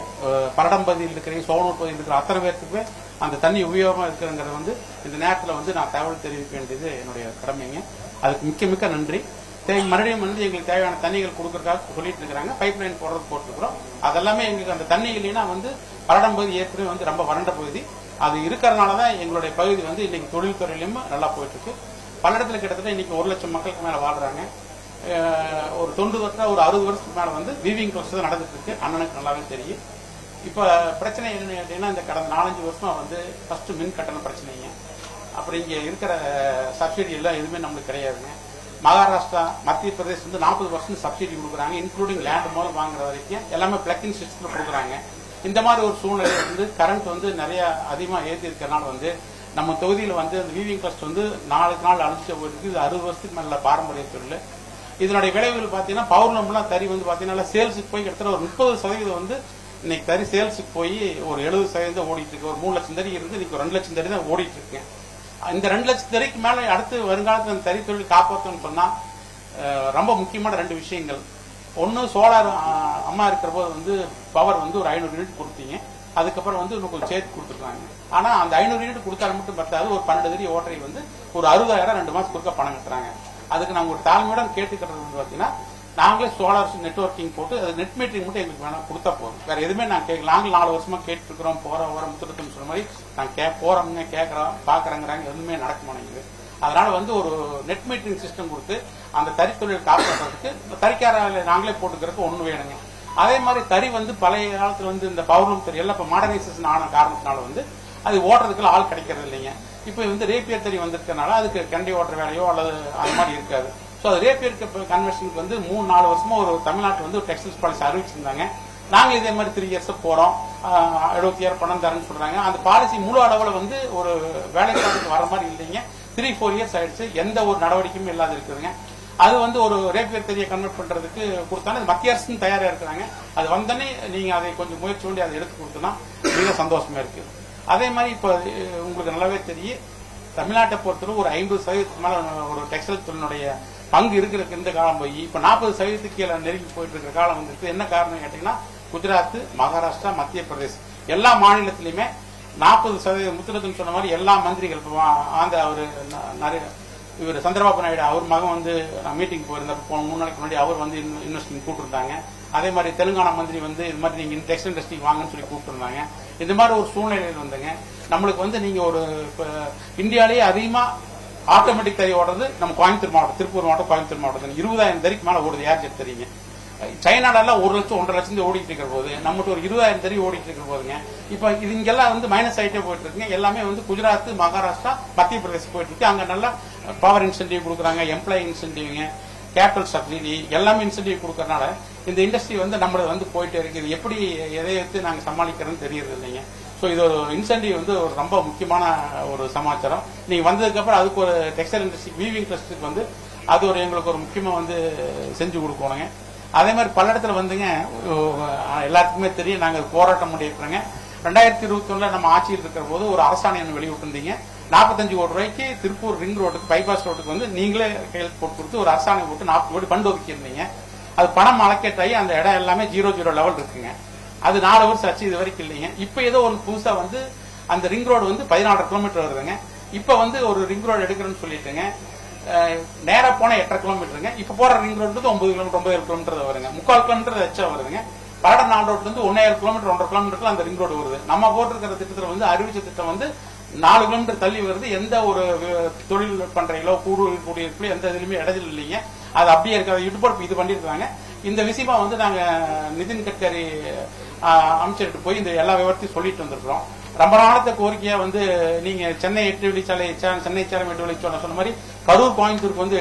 Speaker 11: பரடம் பகுதியில் இருக்கிற சோனூர் பகுதியில் இருக்கிற அத்தனை பேருக்குமே அந்த தண்ணி உபயோகமா இருக்குங்கிறத வந்து இந்த நேரத்தில் வந்து நான் தகவல் தெரிவிக்க வேண்டியது என்னுடைய கடமைங்க. அதுக்கு மிக்க மிக்க நன்றி. மறுபடியும் வந்து எங்களுக்கு தேவையான தண்ணிகள் கொடுக்கறதுக்காக சொல்லிட்டு இருக்கிறாங்க. பைப் லைன் போட்டுருக்கிறோம். அதெல்லாமே எங்களுக்கு அந்த தண்ணி இல்லைன்னா வந்து பரடம் பகுதி ஏற்கனவே வந்து ரொம்ப வறண்ட பகுதி. அது இருக்கிறதுனாலதான் எங்களுடைய பகுதி வந்து இன்னைக்கு தொழில்துறையிலும் நல்லா போயிட்டு இருக்கு. பல இடத்துல கிட்டத்தட்ட இன்னைக்கு 1 லட்சம் மக்களுக்கு மேல வாழ்றாங்க. ஒரு 90 வருஷம் ஒரு 60 வருஷத்துக்கு மேல வந்து வீவிங் ப்ரோசஸ் தான் நடந்துட்டு இருக்கு. அண்ணனுக்கு நல்லாவே தெரியும். இப்ப பிரச்சனை என்ன கேட்டீங்கன்னா, இந்த கடந்த 4-5 வருஷமா வந்து ஃபர்ஸ்ட் மின் கட்டண பிரச்சனைங்க. அப்புறம் இங்க இருக்கிற சப்சிடி எல்லாம் எதுவுமே நம்மளுக்கு கிடையாதுங்க. மகாராஷ்டிரா, மத்திய பிரதேசம் வந்து 40% சப்சிடி கொடுக்குறாங்க, இன்க்ளூடிங் லேண்ட் மூலம் வாங்குற வரைக்கும் எல்லாமே பிளக்கிங் சிஸ்டத்துல கொடுக்குறாங்க. இந்த மாதிரி ஒரு சூழ்நிலை வந்து கரண்ட் வந்து நிறைய அதிகமா ஏற்றி இருக்கிறனால வந்து நம்ம தொகுதியில் வந்து அந்த வீவிங் கிளஸ்டர் வந்து நாளுக்கு நாள் அழிச்சு போயிருக்கு. இது 60 வருஷத்துக்கு மேல பாரம்பரிய தொழில். இதனுடைய விளைவுகள் பாத்தீங்கன்னா பௌர்ணம்லாம் தறி வந்து பாத்தீங்கன்னா சேல்ஸுக்கு போய் கிட்டத்தட்ட ஒரு 30% வந்து இன்னைக்கு தறி சேல்ஸுக்கு போய் ஒரு 70% ஓடிட்டு இருக்கு. ஒரு 3 லட்சம் தறி இருந்து இன்னைக்கு 2 லட்சம் தறி தான் ஓடிட்டு இருக்கு. இந்த 2 லட்சம் தறிக்கு மேல அடுத்து வருங்காலத்தில் அந்த தறி தொழில் காப்பாற்றணும்னு சொன்னா ரொம்ப முக்கியமான 2 விஷயங்கள். ஒன்னு, சோலார் அம்மா இருக்கிற போது வந்து பவர் வந்து ஒரு 500 யூனிட் கொடுத்தீங்க. அதுக்கப்புறம் வந்து இன்னும் கொஞ்சம் சேர்த்து கொடுத்துருக்காங்க. ஆனா அந்த 500 யூனிட் கொடுத்தாலும் மட்டும் பத்தாது. ஒரு 12 தறி ஓட்டரை வந்து ஒரு 60,000 2 மாசம் கொடுக்க பணம் கட்டுறாங்க. அதுக்கு நாங்க ஒரு தாழ்மையுடன் கேட்டுக்கிறது வந்து பாத்தீங்கன்னா, நாங்களே சோலார் நெட்வொர்க்கிங் போட்டு அது நெட் மீட்டரிங் மட்டும் எங்களுக்கு வேணா கொடுத்தா போதும். வேற எதுவுமே நாங்க கேட்கல. நாங்கள் 4 வருஷமா கேட்டு இருக்கிறோம். போற முத்துறதுன்னு சொன்ன மாதிரி நாங்க போறோம்னு கேட்கறோம், பாக்குறாங்கிறாங்க. எதுவுமே நடக்க மாட்டேங்குது. அதனால வந்து ஒரு நெட் மீட்டரிங் சிஸ்டம் கொடுத்து அந்த தறி தொழில் காப்பாற்றுறதுக்கு தறிக்கார நாங்களே போட்டுக்கிறதுக்கு ஒண்ணு வேணுங்க. அதே மாதிரி தறி வந்து பழைய காலத்துல வந்து இந்த பௌர்ணம் தறி எல்லாம் இப்ப மாடர்னைசேஷன் ஆன காரணத்தினால வந்து அது ஓட்டுறதுக்குள்ள ஆள் கிடைக்கிறது இல்லைங்க. இப்ப வந்து ரேப்பியர் தறி வந்திருக்கனால அதுக்கு கண்டி ஓட்டுற வேலையோ அல்லது அந்த மாதிரி இருக்காது. சோ அது ரேப்பியர் கன்வென்ஷனுக்கு வந்து 3-4 வருஷமா ஒரு தமிழ்நாட்டில் வந்து டெக்ஸ்டைல்ஸ் பாலிசி அறிவிச்சிருந்தாங்க. நாங்க இதே மாதிரி 3 இயர்ஸ் போறோம், 70,000 பணம் தரேன்னு சொல்றாங்க. அந்த பாலிசி முழு அளவுல வந்து ஒரு வேலைக்காரத்துக்கு வர மாதிரி இல்லைங்க. 3-4 இயர்ஸ் ஆயிடுச்சு. எந்த ஒரு நடவடிக்கையும் இல்லாத இருக்குதுங்க. அது வந்து ஒரு ரேப்பியர் தறியை கன்வெர்ட் பண்றதுக்கு கொடுத்தாலும் மத்திய அரசும் தயாரா இருக்கிறாங்க. அது வந்தனே நீங்க அதை கொஞ்சம் முயற்சி பண்ணி அதை எடுத்து கொடுத்தோம்னா மிக சந்தோஷமா இருக்கு. அதே மாதிரி இப்ப உங்களுக்கு நல்லாவே தெரியும், தமிழ்நாட்டை பொறுத்தவரை ஒரு 50% மேல ஒரு டெக்ஸ்டைல் தொழிலுடைய பங்கு இருக்கிற இந்த காலம் போய் இப்ப 40% கீழே நெருங்கி போயிட்டு இருக்கிற காலம் வந்துருக்கு. என்ன காரணம் கேட்டீங்கன்னா, குஜராத், மகாராஷ்டிரா, மத்திய பிரதேசம் எல்லா மாநிலத்திலுமே 40% முத்துரத்துன்னு சொன்ன மாதிரி எல்லா மந்திரிகள் அந்த அவரு நிறைய இவர் சந்திரபாபு நாயுடு அவர் மகன் வந்து நான் மீட்டிங் போயிருந்தப்ப 3 நாளைக்கு முன்னாடி அவர் வந்து இன்வெஸ்ட்மெண்ட் கூப்பிட்டுருந்தாங்க. அதே மாதிரி தெலுங்கானா மந்திரி வந்து இது மாதிரி நீங்க டெக்ஸ்டைல் இண்டஸ்ட்ரிக்கு வாங்கன்னு சொல்லி கூப்பிட்டுருந்தாங்க. இந்த மாதிரி ஒரு சூழ்நிலையில் வந்துங்க நம்மளுக்கு வந்து நீங்க ஒரு இந்தியாலேயே அதிகமா ஆட்டோமேட்டிக் தறி ஓடுறது நம்ம கோயம்புத்தூர் மாவட்டம், திருப்பூர் மாவட்டம், கோயம்புத்தூர் மாவட்டம் 20,000 தறிக்கு மேல ஓடுது. யார் தெரியுங்க? சைனால 1 லட்சம் 1.5 லட்சம் ஓடிட்டு இருக்கிற போது நம்மகிட்ட ஒரு 20,000 தறி ஓடிட்டு இருக்கிற போதுங்க இப்ப இது இங்கெல்லாம் வந்து மைனஸ் ஆயிட்டே போயிட்டு இருக்குங்க. எல்லாமே வந்து குஜராத், மகாராஷ்டிரா, மத்திய பிரதேசம் போயிட்டு இருக்கு. அங்க நல்லா பவர் இன்சென்டிவ் கொடுக்குறாங்க, எம்ப்ளாயி இன்சென்டிவ்ங்க, கேபிட்டல் சப்சிடி எல்லாமே இன்சென்டிவ் கொடுக்கறதுனால இந்த இண்டஸ்ட்ரி வந்து நம்மள வந்து போயிட்டே இருக்கு. இது எப்படி எதை எடுத்து நாங்க சமாளிக்கிறோம்னு தெரியறது இல்லைங்க. ஸோ இது ஒரு இன்சென்டிவ் வந்து ஒரு ரொம்ப முக்கியமான ஒரு சமாச்சாரம். நீங்க வந்ததுக்கு அப்புறம் அதுக்கு ஒரு டெக்ஸ்டைல் இண்டஸ்ட்ரி வீவிங் கிளஸ்டருக்கு வந்து அது ஒரு எங்களுக்கு ஒரு முக்கியமா வந்து செஞ்சு கொடுக்கணுங்க. அதே மாதிரி பல இடத்துல வந்துங்க எல்லாத்துக்குமே தெரியும், நாங்க போராட்டம் பண்ணிருக்கிறோங்க. 2021 நம்ம ஆட்சியில் இருக்கிற போது ஒரு அரசாணை வெளியிட்டிருந்தீங்க. 45 கோடி ரூபாய்க்கு திருப்பூர் ரிங் ரோட்டுக்கு பைபாஸ் ரோட்டுக்கு வந்து நீங்களே கையெழுத்து போட்டு கொடுத்து ஒரு அரசாணை போட்டு 40 கோடி ஃபண்ட் ஒதுக்கி இருந்தீங்க. அது பணம் அலோகேட் ஆகி அந்த இடம் எல்லாமே 0 லெவல் இருக்குங்க. அது 4 வருஷம் ஆச்சு, இது வரைக்கும் இல்லைங்க. இப்ப ஏதோ ஒரு புதுசா வந்து அந்த ரிங் ரோடு வந்து 14 கிலோமீட்டர் வருதுங்க. இப்ப வந்து ஒரு ரிங் ரோடு எடுக்கிறேன்னு சொல்லிட்டுங்க, நேரா போன 8 கிலோமீட்டருங்க. இப்ப போற ரிங் ரோடு 9 கிலோமீட்டர் 9 கிலோமீட்டர் வருங்க. 3/4 கிலோமீட்டர் எச்சா வருதுங்க. பரட 4 ரோட்ல இருந்து 1.5 கிலோமீட்டர் 1.5 கிலோமீட்டர் அந்த ரிங் ரோடு வருது. நம்ம போட்டிருக்கிற திட்டத்துல வந்து அறிவிச்ச திட்டம் வந்து 4 கிலோமீட்டர் தள்ளி வருது. எந்த ஒரு தொழில் பண்றீங்களோ கூடியிருக்கோ எந்த இதுலயுமே இடைஞ்சல் இல்லைங்க. அது அப்படியே இருக்காது. இடுபடுப்பு இது பண்ணிருக்காங்க. இந்த விஷயமா வந்து நாங்க நிதின் கட்கரி அமைச்சர்கிட்ட போய் இந்த எல்லா விவரத்தையும் சொல்லிட்டு வந்திருக்கிறோம். ரொம்ப நாளத்த கோரிக்கையா வந்து நீங்க சென்னை 8 வழிச்சாலை, சென்னை சேலம் 8 வழிச்சாலை சொன்ன மாதிரி கரூர் கோயம்புத்தூருக்கு வந்து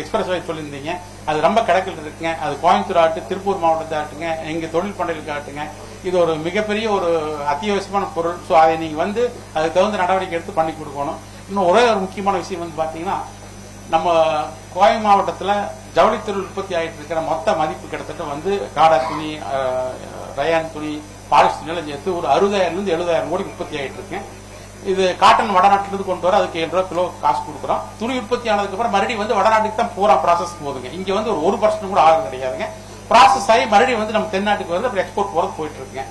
Speaker 11: எக்ஸ்பிரஸ் வே சொல்லியிருந்தீங்க. அது ரொம்ப கிடக்கில் இருக்குங்க. அது கோயம்புத்தூர் ஆட்டு, திருப்பூர் மாவட்டத்தை ஆட்டுங்க, எங்க தொழில் பண்டைகளுக்கு ஆட்டுங்க. இது ஒரு மிகப்பெரிய ஒரு அத்தியாவசியமான பொருள். ஸோ அதை நீங்க வந்து அதுக்கு தகுந்த நடவடிக்கை எடுத்து பண்ணி கொடுக்கணும். இன்னும் ஒரே ஒரு முக்கியமான விஷயம் வந்து பாத்தீங்கன்னா, நம்ம கோவை மாவட்டத்தில் ஜவுளித்தொழில் உற்பத்தி ஆகிட்டு இருக்கிற மொத்த மதிப்பு கிட்டத்தட்ட வந்து காடா துணி, ரயான் துணி, பாலிஸ்டர் சேர்த்து ஒரு 60,000 இருந்து 70,000 கோடி உற்பத்தி ஆகிட்டு இருக்கு. இது காட்டன் வடநாட்டிலிருந்து கொண்டு வர அதுக்கு 7 ரூபா கிலோ காசு கொடுக்குறோம். துணி உற்பத்தி ஆனதுக்கு அப்புறம் மறுபடியும் வந்து வடநாட்டுக்கு தான் பூரா ப்ராசஸ் போகுதுங்க. இங்க வந்து ஒரு 1% கூட ஆகும் கிடையாதுங்க. ப்ராசஸ் ஆகி மறுபடியும் வந்து நம்ம தென்னாட்டுக்கு வந்து அப்புறம் எக்ஸ்போர்ட் போறது போயிட்டு இருக்குங்க.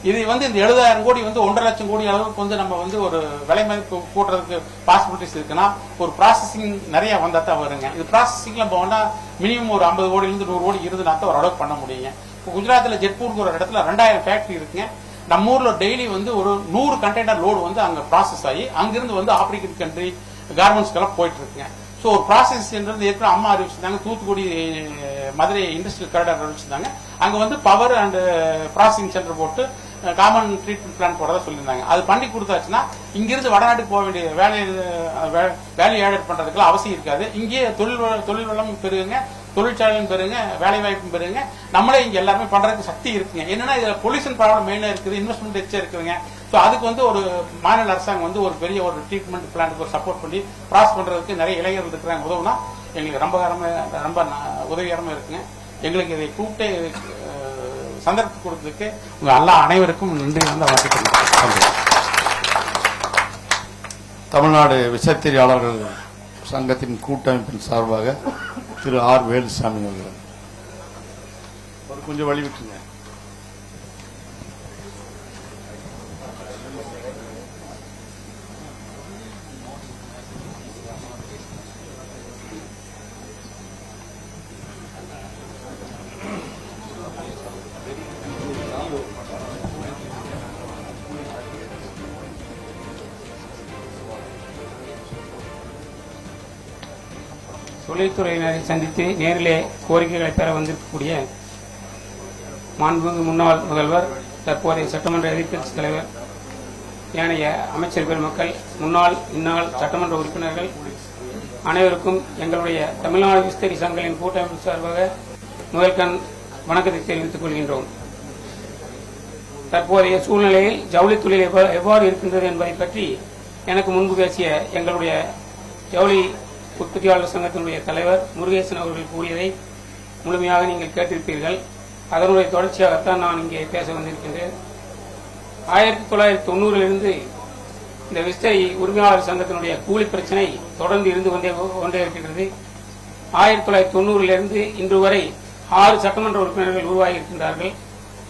Speaker 11: இது வந்து இந்த 70,000 கோடி வந்து 1.5 லட்சம் கோடி அளவுக்கு வந்து நம்ம வந்து ஒரு விலை மதிப்பு கூட்டுறதுக்கு பாசிபிலிட்டிஸ் இருக்குன்னா ஒரு ப்ராசஸிங் நிறைய வந்தா தான் வருங்க. இது ப்ராசஸிங்ல போனா மினிமம் ஒரு 50 கோடியிலிருந்து 100 கோடி இருந்துனா தான் ஒரு அளவுக்கு பண்ண முடியுங்க. குஜராத்ல ஜெட்பூருக்கு ஒரு இடத்துல 2000 ஃபேக்டரி இருக்குங்க. நம்ம ஊர்ல டெய்லி வந்து ஒரு 100 கண்டெய்னர் லோடு வந்து அங்க ப்ராசஸ் ஆகி அங்கிருந்து வந்து ஆப்பிரிக்கன் கண்ட்ரி கார்மெண்ட்ஸ்க்கெல்லாம் போயிட்டு இருக்குங்க. ஸோ ஒரு ப்ராசஸ் ஏற்கனவே அம்மா அறிவிச்சிருந்தாங்க. தூத்துக்குடி மதுரை இண்டஸ்ட்ரியல் காரிடார் அறிவிச்சிருந்தாங்க. அங்க வந்து பவர் அண்ட் ப்ராசஸிங் சென்டர் போட்டு காமன் ட்ரீட்மெண்ட் பிளான் போறதா சொல்லியிருந்தாங்க. அது பண்ணி கொடுத்தாச்சுன்னா இங்கிருந்து வடநாட்டுக்கு போக வேண்டிய வேல்யூ ஆட் பண்றதுக்குலாம் அவசியம் இருக்காது. இங்கேயே தொழில் வளம் பெருகுங்க, தொழிற்சாலையும் பெருங்க, வேலை வாய்ப்பும் பெருங்க. நம்மளே இங்க எல்லாருமே பண்றதுக்கு சக்தி இருக்குங்க. என்னன்னா இதுல பொல்யூஷன் ப்ராப்ளம் மெயினா இருக்குது, இன்வெஸ்ட்மெண்ட் எச்சா இருக்குதுங்க. ஸோ அதுக்கு வந்து ஒரு மாநில அரசாங்கம் வந்து ஒரு பெரிய ஒரு ட்ரீட்மெண்ட் பிளானுக்கு ஒரு சப்போர்ட் பண்ணி கிராஸ் பண்றதுக்கு நிறைய இளைஞர்கள் இருக்கிறாங்க. உதவுனா எங்களுக்கு ரொம்ப உதவிகரமா இருக்குங்க. எங்களுக்கு இதை கூப்பிட்டு சந்தர்ப்பம் கொடுத்ததுக்கு உங்க எல்லா அனைவருக்கும் நன்றி வந்து வாழ்த்துக்கிறேன்.
Speaker 1: தமிழ்நாடு விசைத்தறியாளர்கள் சங்கத்தின் கூட்டமைப்பின் சார்பாக திரு ஆர் வேலுசாமி அவர்கள் கொஞ்சம் வழிவிட்டுங்க.
Speaker 12: தொழில்துறையினரை சந்தித்து நேரிலே கோரிக்கைகளை பெற வந்திருக்கக்கூடிய மாண்புமிகு முன்னாள் முதல்வர், தற்போதைய சட்டமன்ற எதிர்க்கட்சித் தலைவர், ஏனைய அமைச்சர் பெருமக்கள், முன்னாள் இந்நாள் சட்டமன்ற உறுப்பினர்கள் அனைவருக்கும் எங்களுடைய தமிழ்நாடு விஸ்தரி சங்கங்களின் கூட்டமைப்பு சார்பாக முதல்கண் வணக்கத்தை தெரிவித்துக் கொள்கின்றோம். தற்போதைய சூழ்நிலையில் ஜவுளி தொழில் எவ்வாறு இருக்கின்றது என்பதை பற்றி எனக்கு முன்பு பேசிய எங்களுடைய ஜவுளி உற்பத்தியாளர் சங்கத்தினுடைய தலைவர் முருகேசன் அவர்கள் கூறியதை முழுமையாக நீங்கள் கேட்டிருப்பீர்கள். அதனுடைய தொடர்ச்சியாகத்தான் நான் இங்கே பேச வந்திருக்கின்றேன். 1990 இந்த விஸ்தரி உரிமையாளர் சங்கத்தினுடைய கூலி பிரச்சனை தொடர்ந்து இருந்து கொண்டே இருக்கிறது. 1990 இன்று வரை 6 சட்டமன்ற உறுப்பினர்கள் உருவாகி இருக்கின்றார்கள்.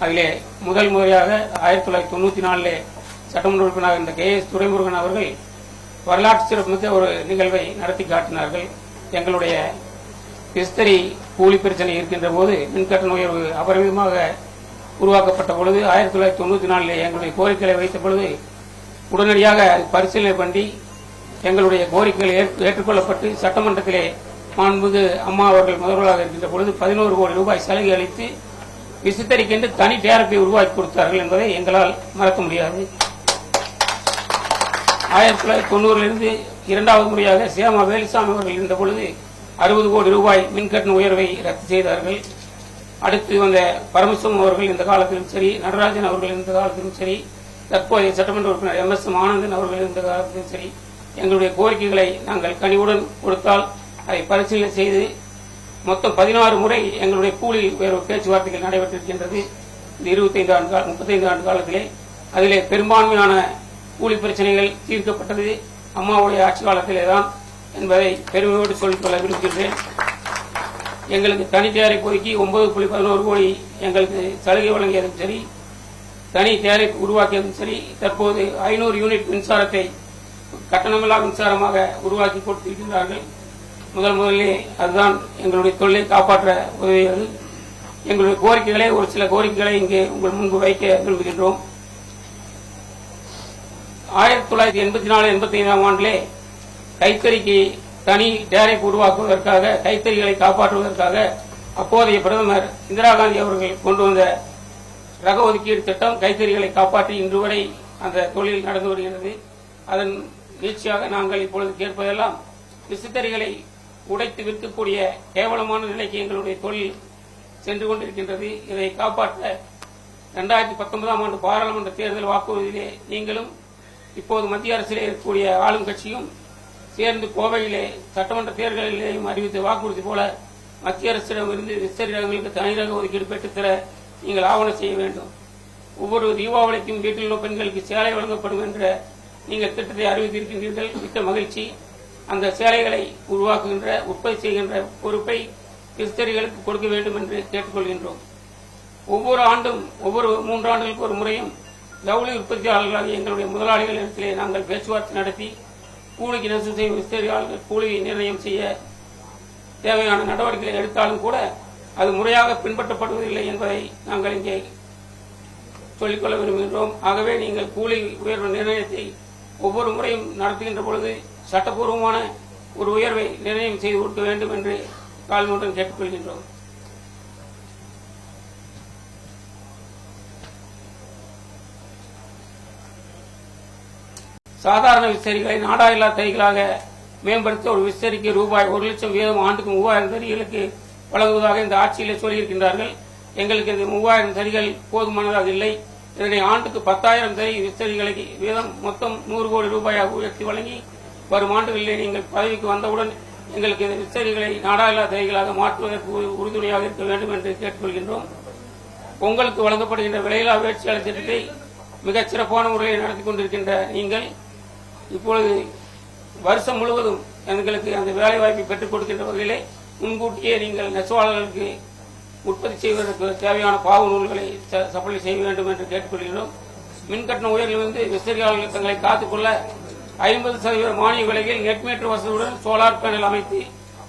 Speaker 12: அதிலே முதல் முறையாக 1994 சட்டமன்ற உறுப்பினராக இருந்த KS துரைமுருகன் அவர்கள் வரலாற்று சிறப்புமிக்க ஒரு நிகழ்வை நடத்தி காட்டினார்கள். எங்களுடைய விஸ்தரி கூலி பிரச்சனை இருக்கின்ற போது மின்கட்டண உயர்வு அபரிமிதமாக உருவாக்கப்பட்ட பொழுது 1994 எங்களுடைய கோரிக்கைகளை வைத்த பொழுது உடனடியாக பரிசீலனை பண்ணி எங்களுடைய கோரிக்கைகள் ஏற்றுக்கொள்ளப்பட்டு சட்டமன்றத்திலே மாண்புமிகு அம்மா அவர்கள் முதல்வராக இருக்கின்ற பொழுது 11 கோடி ரூபாய் சலுகை அளித்து விசித்தறிக்கென்று தனி டேரக்டை உருவாக்கி கொடுத்தார்கள் என்பதை எங்களால் மறக்க முடியாது. 1990 இரண்டாவது முறையாக சேமா வேலுசாமி அவர்கள் இருந்த பொழுது 60 கோடி ரூபாய் மின்கட்டண உயர்வை ரத்து செய்தார்கள். அடுத்து வந்த பரமசிவம் அவர்கள் இந்த காலத்திலும் சரி, நடராஜன் அவர்கள் இருந்த காலத்திலும் சரி, தற்போதைய சட்டமன்ற உறுப்பினர் MS ஆனந்தன் அவர்கள் இருந்த காலத்திலும் சரி, எங்களுடைய கோரிக்கைகளை நாங்கள் கனிவுடன் கொடுத்தால் அதை பரிசீலனை செய்து மொத்தம் 16 முறை எங்களுடைய கூலி உயர்வு பேச்சுவார்த்தைகள் நடைபெற்றிருக்கின்றது. இந்த 35 ஆண்டு காலத்திலே அதிலே பெரும்பான்மையான கூலி பிரச்சனைகள் தீர்க்கப்பட்டது அம்மாவுடைய ஆட்சி காலத்திலேதான் என்பதை பெருமையோடு சொல்லிக்கொள்ள விரும்புகின்றேன். எங்களுக்கு தனி தயாரிப்பு ஒதுக்கி 9.11 கோடி எங்களுக்கு சலுகை வழங்கியதும் சரி, தனி தயாரிப்பு உருவாக்கியதும் சரி, தற்போது 500 யூனிட் மின்சாரத்தை கட்டணமில்லா மின்சாரமாக உருவாக்கி கொடுத்திருக்கின்றார்கள். முதலிலே அதுதான் எங்களுடைய தொழிலை காப்பாற்ற உதவியது. எங்களுடைய கோரிக்கைகளை ஒரு சில கோரிக்கைகளை இங்கே உங்கள் முன்பு வைக்க விரும்புகின்றோம். 1984-85 ஆண்டிலே கைத்தறிக்கு தனி டேரிப் உருவாக்குவதற்காக, கைத்தறிகளை காப்பாற்றுவதற்காக அப்போதைய பிரதமர் இந்திரா காந்தி அவர்கள் கொண்டு வந்த ரக ஒதுக்கீடு திட்டம் கைத்தறிகளை காப்பாற்றி இன்று வரை அந்த தொழில் நடந்து வருகிறது. அதன் நீட்சியாக நாங்கள் இப்பொழுது கேட்பதெல்லாம் விசித்தறிகளை உடைத்து விற்கக்கூடிய கேவலமான நிலைக்கு எங்களுடைய தொழில் சென்று கொண்டிருக்கின்றது. இதை காப்பாற்ற 2019 ஆண்டு பாராளுமன்ற தேர்தல் வாக்குறுதியிலே நீங்களும் இப்போது மத்திய அரசிலே இருக்கக்கூடிய ஆளும் கட்சியும் சேர்ந்து கோவையிலே சட்டமன்ற தேர்தலிலேயும் அறிவித்த வாக்குறுதி போல மத்திய அரசிடமிருந்து விஸ்தரி ரகங்களுக்கு தனிரக ஒதுக்கீடு பெற்றுத்தர நீங்கள் ஆவணம் செய்ய வேண்டும். ஒவ்வொரு தீபாவளிக்கும் வீட்டில் உள்ள பெண்களுக்கு சேலை வழங்கப்படும் என்ற நீங்கள் திட்டத்தை அறிவித்திருக்கின்றீர்கள். மிக்க மகிழ்ச்சி. அந்த சேலைகளை உருவாக்குகின்ற உற்பத்தி செய்கின்ற பொறுப்பை விஸ்தரிகளுக்கு கொடுக்க வேண்டும் என்று கேட்டுக்கொள்கின்றோம். ஒவ்வொரு ஆண்டும் ஒவ்வொரு 3 ஆண்டுகளுக்கு ஒரு முறையும் ஜவுளி உற்பத்தியாளர்களாக எங்களுடைய முதலாளிகள் இடத்திலே நாங்கள் பேச்சுவார்த்தை நடத்தி கூலிக்கு நெசவு செய்யும் விஸ்தரியாளர்கள் கூலி நிர்ணயம் செய்ய தேவையான நடவடிக்கைகளை எடுத்தாலும் கூட அது முறையாக பின்பற்றப்படுவதில்லை என்பதை நாங்கள் இங்கே சொல்லிக்கொள்ள விரும்புகின்றோம். ஆகவே நீங்கள் கூலி உயர்வு நிர்ணயத்தை ஒவ்வொரு முறையும் நடத்துகின்ற பொழுது சட்டப்பூர்வமான ஒரு உயர்வை நிர்ணயம் செய்து கொடுக்க வேண்டும் என்று தாழ்மையுடன் கேட்டுக்கொள்கின்றோம். சாதாரண விஸ்தரிகளை நாடாயில்லா தறிகளாக மேம்படுத்த ஒரு விஸ்தரிக்கு ரூபாய் 1 லட்சம் வீதம் ஆண்டுக்கு 3000 தறிகளுக்கு வழங்குவதாக இந்த ஆட்சியிலே சொல்லியிருக்கின்றார்கள். எங்களுக்கு இந்த 3000 தறிகள் போதுமானதாக இல்லை. இதனை ஆண்டுக்கு 10,000 தறி விஸ்தரிகளுக்கு வீதம் மொத்தம் 100 கோடி ரூபாயாக உயர்த்தி வழங்கி வரும் ஆண்டுகளிலே நீங்கள் பதவிக்கு வந்தவுடன் எங்களுக்கு இந்த விஸ்தரிகளை நாடாயில்லா தறிகளாக மாற்றுவதற்கு உறுதுணையாக இருக்க வேண்டும் என்று கேட்டுக்கொள்கின்றோம். பொங்கலுக்கு வழங்கப்படுகின்ற விலையில்லா வேட்சியாளர் திட்டத்தை மிகச் சிறப்பான முறையில் நடத்தி கொண்டிருக்கின்ற நீங்கள் இப்பொழுது வருஷம் முழுவதும் எங்களுக்கு அந்த வேலை வாய்ப்பை பெற்றுக் கொடுக்கின்ற வகையிலே முன்கூட்டியே நீங்கள் நெசவாளர்களுக்கு உற்பத்தி செய்வதற்கு தேவையான பாவு நூல்களை சப்ளை செய்ய வேண்டும் என்று கேட்டுக்கொள்கிறோம். மின்கட்டண உயர்விலிருந்து விஸ்தரியாளர்கள் தங்களை காத்துக்கொள்ள 50% மானிய விலையில் நெட் மீட்டர் வசதியுடன் சோலார் பேனல் அமைத்து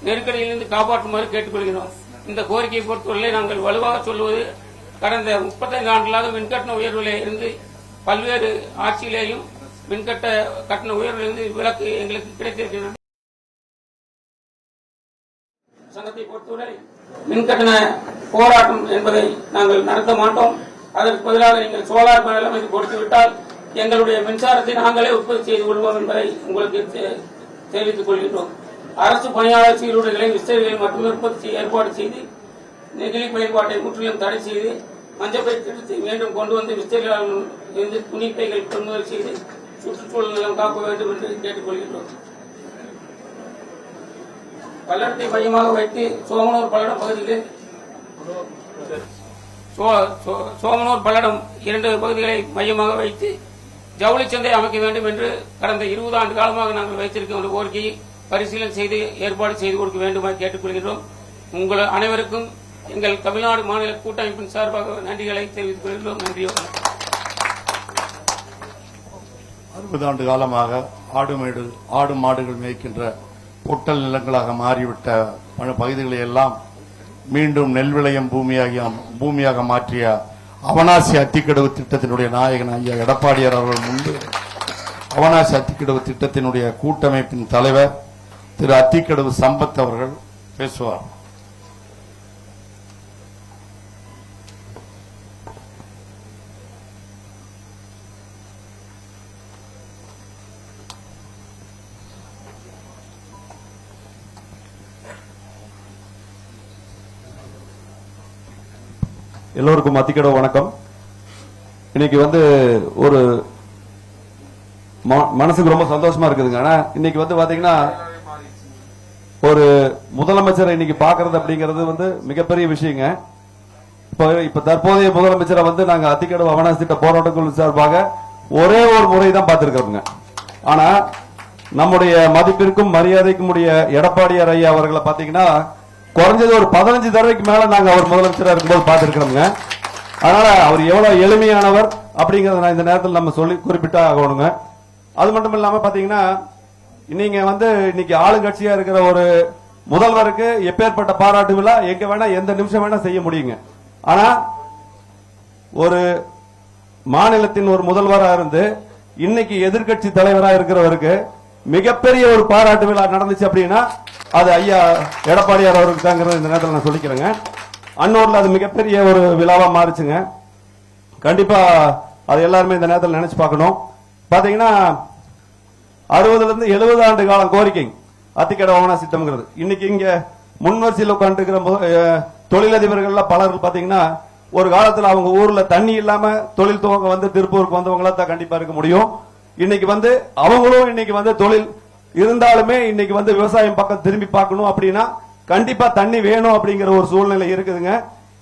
Speaker 12: நெருக்கடியிலிருந்து காப்பாற்றுமாறு கேட்டுக்கொள்கிறோம். இந்த கோரிக்கையை பொறுத்தவரை நாங்கள் வலுவாக சொல்வது கடந்த 35 ஆண்டுகளாக மின்கட்டண உயர்விலே இருந்து பல்வேறு ஆட்சியிலேயும் கட்டண உயர்விலிருந்து விலக்கு எங்களுக்கு கிடைத்திருக்கிறது. சங்கத்தை பொறுத்தவரை மின்கட்டண போராட்டம் என்பதை நாங்கள் நடத்த மாட்டோம். அதற்கு பதிலாக நீங்கள் சோலார் பேனல் அமைத்து கொடுத்துவிட்டால் எங்களுடைய மின்சாரத்தை நாங்களே உற்பத்தி செய்து கொள்வோம் என்பதை உங்களுக்கு தெரிவித்துக் கொள்கின்றோம். அரசு பணியாளர் சீருடைகளை விஸ்தரிகளை மட்டுமே உற்பத்தி ஏற்பாடு செய்து நெகிழி பயன்பாட்டை முற்றிலும் தடை செய்து மஞ்சப்பை திட்டத்தை மீண்டும் கொண்டு வந்து விஸ்தரியாளர்கள் இருந்து துணிப்பைகள் கொள்முதல் செய்து சுற்றுச்சூழல் நலம் காக்க வேண்டும் என்று கேட்டுக்கொள்கின்றோம். பல்லடத்தை மையமாக வைத்து சோமனூர் பல்லடம் பகுதிகளில் சோமனூர் பல்லடம் 2 பகுதிகளை மையமாக வைத்து ஜவுளி சந்தை அமைக்க வேண்டும் என்று கடந்த 20 ஆண்டு காலமாக நாங்கள் வைத்திருக்கின்ற கோரிக்கையை பரிசீலனை செய்து ஏற்பாடு செய்து கொடுக்க வேண்டுமாறு கேட்டுக்கொள்கின்றோம். உங்கள் அனைவருக்கும் எங்கள் தமிழ்நாடு மாநில கூட்டமைப்பின் சார்பாக நன்றிகளை தெரிவித்துக் கொள்கிறோம். நன்றி.
Speaker 1: 60 ஆண்டு காலமாக ஆடு மாடுகள் மேய்க்கின்ற பொட்டல் நிலங்களாக மாறிவிட்ட பல பகுதிகளை எல்லாம் மீண்டும் நெல் விளையும் பூமியாக மாற்றிய அவனாசி அத்திக்கடவு திட்டத்தினுடைய நாயகன் ஐயா எடப்பாடியார் அவர்கள் முன்பு அவனாசி அத்திக்கடவு திட்டத்தினுடைய கூட்டமைப்பின் தலைவர் திரு அத்திக்கடவு சம்பத் அவர்கள் பேசுவார்.
Speaker 13: எல்லோருக்கும் அத்திக்கடவு வணக்கம். இன்னைக்கு ஒரு மனசுக்கு ரொம்ப சந்தோஷமா இருக்குதுங்க. ஆனா இன்னைக்கு பாத்தீங்கன்னா ஒரு முதலமைச்சரை இன்னைக்கு பாக்குறது அப்படிங்கிறது மிகப்பெரிய விஷயங்க. இப்ப தற்போதைய முதலமைச்சரை நாங்க அத்திக்கடவு அவனாசி திட்ட போராட்டக்குழு சார்பாக ஒரே ஒரு முறை தான் பார்த்திருக்கிறோங்க. ஆனா நம்முடைய மதிப்பிற்கும் மரியாதைக்கும் உடைய எடப்பாடியார் ஐயா அவர்களை பாத்தீங்கன்னா குறைஞ்சது ஒரு 15 தடவைக்கு மேல நாங்க அவர் முதலமைச்சராக இருக்கும்போது பார்த்திருக்கிறோங்க. அதனால அவர் எவ்வளவு எளிமையானவர் அப்படிங்கறத நான் இந்த நேரத்தில் நம்ம சொல்லி குறிப்பிட்டா ஆகணுங்க. அது மட்டும் இல்லாம பாத்தீங்கன்னா நீங்க இன்னைக்கு ஆளுங்கட்சியா இருக்கிற ஒரு முதல்வருக்கு எப்பேற்பட்ட பாராட்டு விழா எங்க வேணா எந்த நிமிஷம் வேணா செய்ய முடியுங்க. ஆனா ஒரு மாநிலத்தின் ஒரு முதல்வரா இருந்து இன்னைக்கு எதிர்கட்சி தலைவரா இருக்கிறவருக்கு மிகப்பெரிய ஒரு பாராட்டு விழா நடந்துச்சு அப்படின்னா அது ஐயா எடப்பாடியார் அவருக்கு தாங்கிறத இந்த நேரத்தில் நான் சொல்லிக்கிறேங்க. அன்னூர்ல அது மிகப்பெரிய ஒரு விழாவா மாறுச்சுங்க. கண்டிப்பா அது எல்லாருமே இந்த நேரத்தில் நினைச்சு பார்க்கணும். பாத்தீங்கன்னா 60 இருந்து 70 ஆண்டு காலம் கோரிக்கை அத்திக்கடவு அவனாசி திட்டம்ங்கிறது. இன்னைக்கு இங்க முன்வரிசையில் உட்கார்ந்து இருக்கிற தொழிலதிபர்கள் பலர் பாத்தீங்கன்னா ஒரு காலத்துல அவங்க ஊர்ல தண்ணி இல்லாம தொழில் துவங்க திருப்பூருக்கு வந்தவங்களா தான் கண்டிப்பா இருக்க முடியும். இன்னைக்கு அவங்களும் இன்னைக்கு தொழில் இருந்தாலுமே இன்னைக்கு விவசாயம் பக்கம் திரும்பி பார்க்கணும் அப்படின்னா கண்டிப்பா தண்ணி வேணும் அப்படிங்கிற ஒரு சூழ்நிலை இருக்குதுங்க.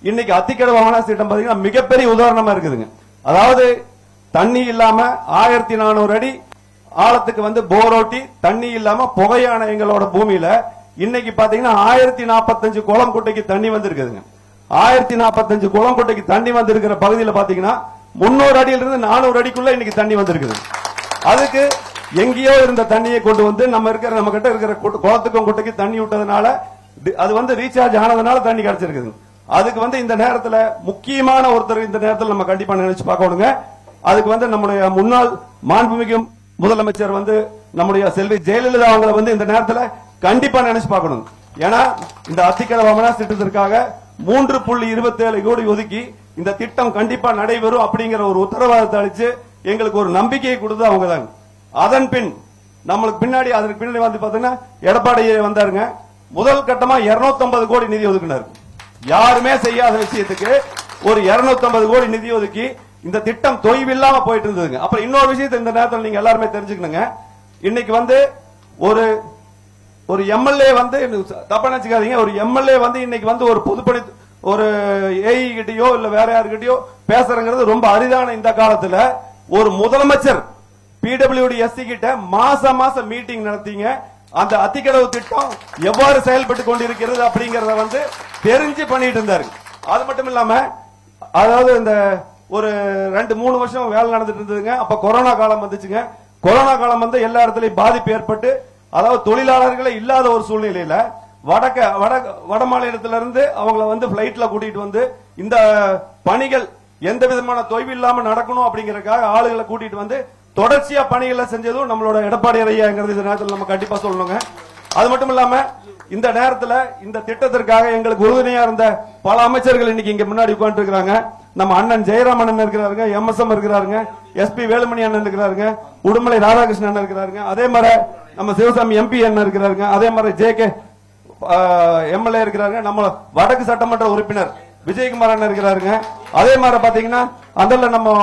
Speaker 13: இன்னைக்கு அத்திக்கடவு அவனாசி திட்டம் பாத்தீங்கன்னா மிகப்பெரிய உதாரணமா இருக்குதுங்க. அதாவது தண்ணி இல்லாம 1400 அடி ஆழத்துக்கு வந்து போர் ஓட்டி தண்ணி இல்லாம புகையான எங்களோட பூமியில இன்னைக்கு பாத்தீங்கன்னா 1045 குளம் குட்டைக்கு தண்ணி வந்திருக்குதுங்க. 1045 குளம் குட்டைக்கு தண்ணி வந்திருக்கிற பகுதியில் பாத்தீங்கன்னா 300 அடியிலிருந்து 400 அடிக்குள்ள இன்னைக்கு தண்ணி வந்திருக்குது. அதுக்கு எங்கேயோ இருந்த தண்ணியை கொண்டு வந்து நம்ம கிட்ட இருக்கிற குளத்துக்கும் குட்டைக்கு தண்ணி விட்டதுனால அது வந்து ரீசார்ஜ் ஆனதுனால தண்ணி கிடைச்சிருக்குது. அதுக்கு வந்து இந்த நேரத்தில் முக்கியமான ஒருத்தர் இந்த நேரத்தில் நம்ம கண்டிப்பா நினைச்சு பார்க்கணுங்க. அதுக்கு வந்து நம்முடைய முன்னாள் மாண்புமிகு முதலமைச்சர் வந்து நம்முடைய செல்வி ஜெயலலிதா அவங்களை வந்து இந்த நேரத்தில் கண்டிப்பா நினைச்சு பார்க்கணும். ஏன்னா இந்த அத்திக்கடவு அமராவதி திட்டத்திற்காக 3.27 கோடி ஒதுக்கி இந்த திட்டம் கண்டிப்பா நடைபெறும் அப்படிங்கிற ஒரு உத்தரவாதத்தை அளிச்சு எங்களுக்கு ஒரு நம்பிக்கையை கொடுத்து அவங்க தான். அதன் பின் நம்மளுக்கு பின்னாடி அதற்கு பின்னாடி வந்து பாத்தீங்கன்னா எடப்பாடி வந்தாருங்க. முதல் கட்டமா 250 கோடி நிதி ஒதுக்கினார். யாருமே செய்யாத விஷயத்துக்கு ஒரு 250 கோடி நிதி ஒதுக்கி இந்த திட்டம் தொய்வில்லாம போயிட்டு இருந்ததுங்க. அப்புறம் இன்னொரு விஷயத்தை இந்த நேரத்தில் நீங்க எல்லாருமே தெரிஞ்சுக்கணுங்க. இன்னைக்கு வந்து ஒரு எம்எல்ஏ வந்து தப்பா நினைச்சுக்காதீங்க, ஒரு எம்எல்ஏ வந்து இன்னைக்கு வந்து ஒரு பொதுப்பணி ஒரு ஏஇ கிட்டயோ இல்ல வேற யாருக்கிட்டயோ பேசுறங்கிறது ரொம்ப அரிதான இந்த காலத்துல ஒரு முதலமைச்சர் பிடபிள்யூடி கிட்ட மாசம் மீட்டிங் நடத்திங்க. அந்த அத்திக்கடவு திட்டம் எவ்வாறு செயல்பட்டு கொண்டிருக்கிறது அப்படிங்கறத வந்து தெரிஞ்சு பண்ணிட்டு இருந்தாரு. அது மட்டும் இல்லாம அதாவது இந்த ஒரு 2-3 வருஷம் வேலை நடந்துட்டு இருந்ததுங்க. அப்ப கொரோனா காலம் வந்துச்சுங்க. கொரோனா காலம் வந்து எல்லா இடத்துலயும் பாதிப்பு ஏற்பட்டு அதாவது தொழிலாளர்களே இல்லாத ஒரு சூழ்நிலையில வட மாநிலத்திலிருந்து அவங்களை வந்து பிளைட்ல கூட்டிட்டு வந்து இந்த பணிகள் எந்த விதமான தொய்வு இல்லாம நடக்கணும் அப்படிங்கறதுக்காக ஆளுகளை கூட்டிட்டு வந்து தொடர்ச்சியா பணிகளை செஞ்சதும் நம்மளோட எடப்பாடி ஐயாங்கிறது இந்த நேரத்தில் நம்ம கண்டிப்பா சொல்லணுங்க. அது மட்டும் இல்லாம இந்த நேரத்தில் இந்த திட்டத்திற்காக எங்களுக்கு உறுதுணையா இருந்த பல அமைச்சர்கள் இன்னைக்கு இங்க முன்னாடி உட்கார்ந்து இருக்கிறாங்க. நம்ம அண்ணன் ஜெயராம் அண்ணன் இருக்கிறாருங்க, எம்எஸ்எம் இருக்கிறாருங்க, எஸ்பி வேலுமணி அண்ணன் இருக்கிறாருங்க, உடுமலை ராதாகிருஷ்ணன் அண்ணன் இருக்கிறாருங்க, அதே மாதிரி நம்ம சிவசாமி எம்பி அண்ணன் இருக்கிறாருங்க, அதே மாதிரி ஜே.கே. எம்எல்ஏ இருக்கிறாருங்க, நம்ம வடக்கு சட்டமன்ற உறுப்பினர் விஜயகுமார் அண்ணன் இருக்கிறாருங்க, அதே மாதிரி பாத்தீங்கன்னா அந்த நம்ம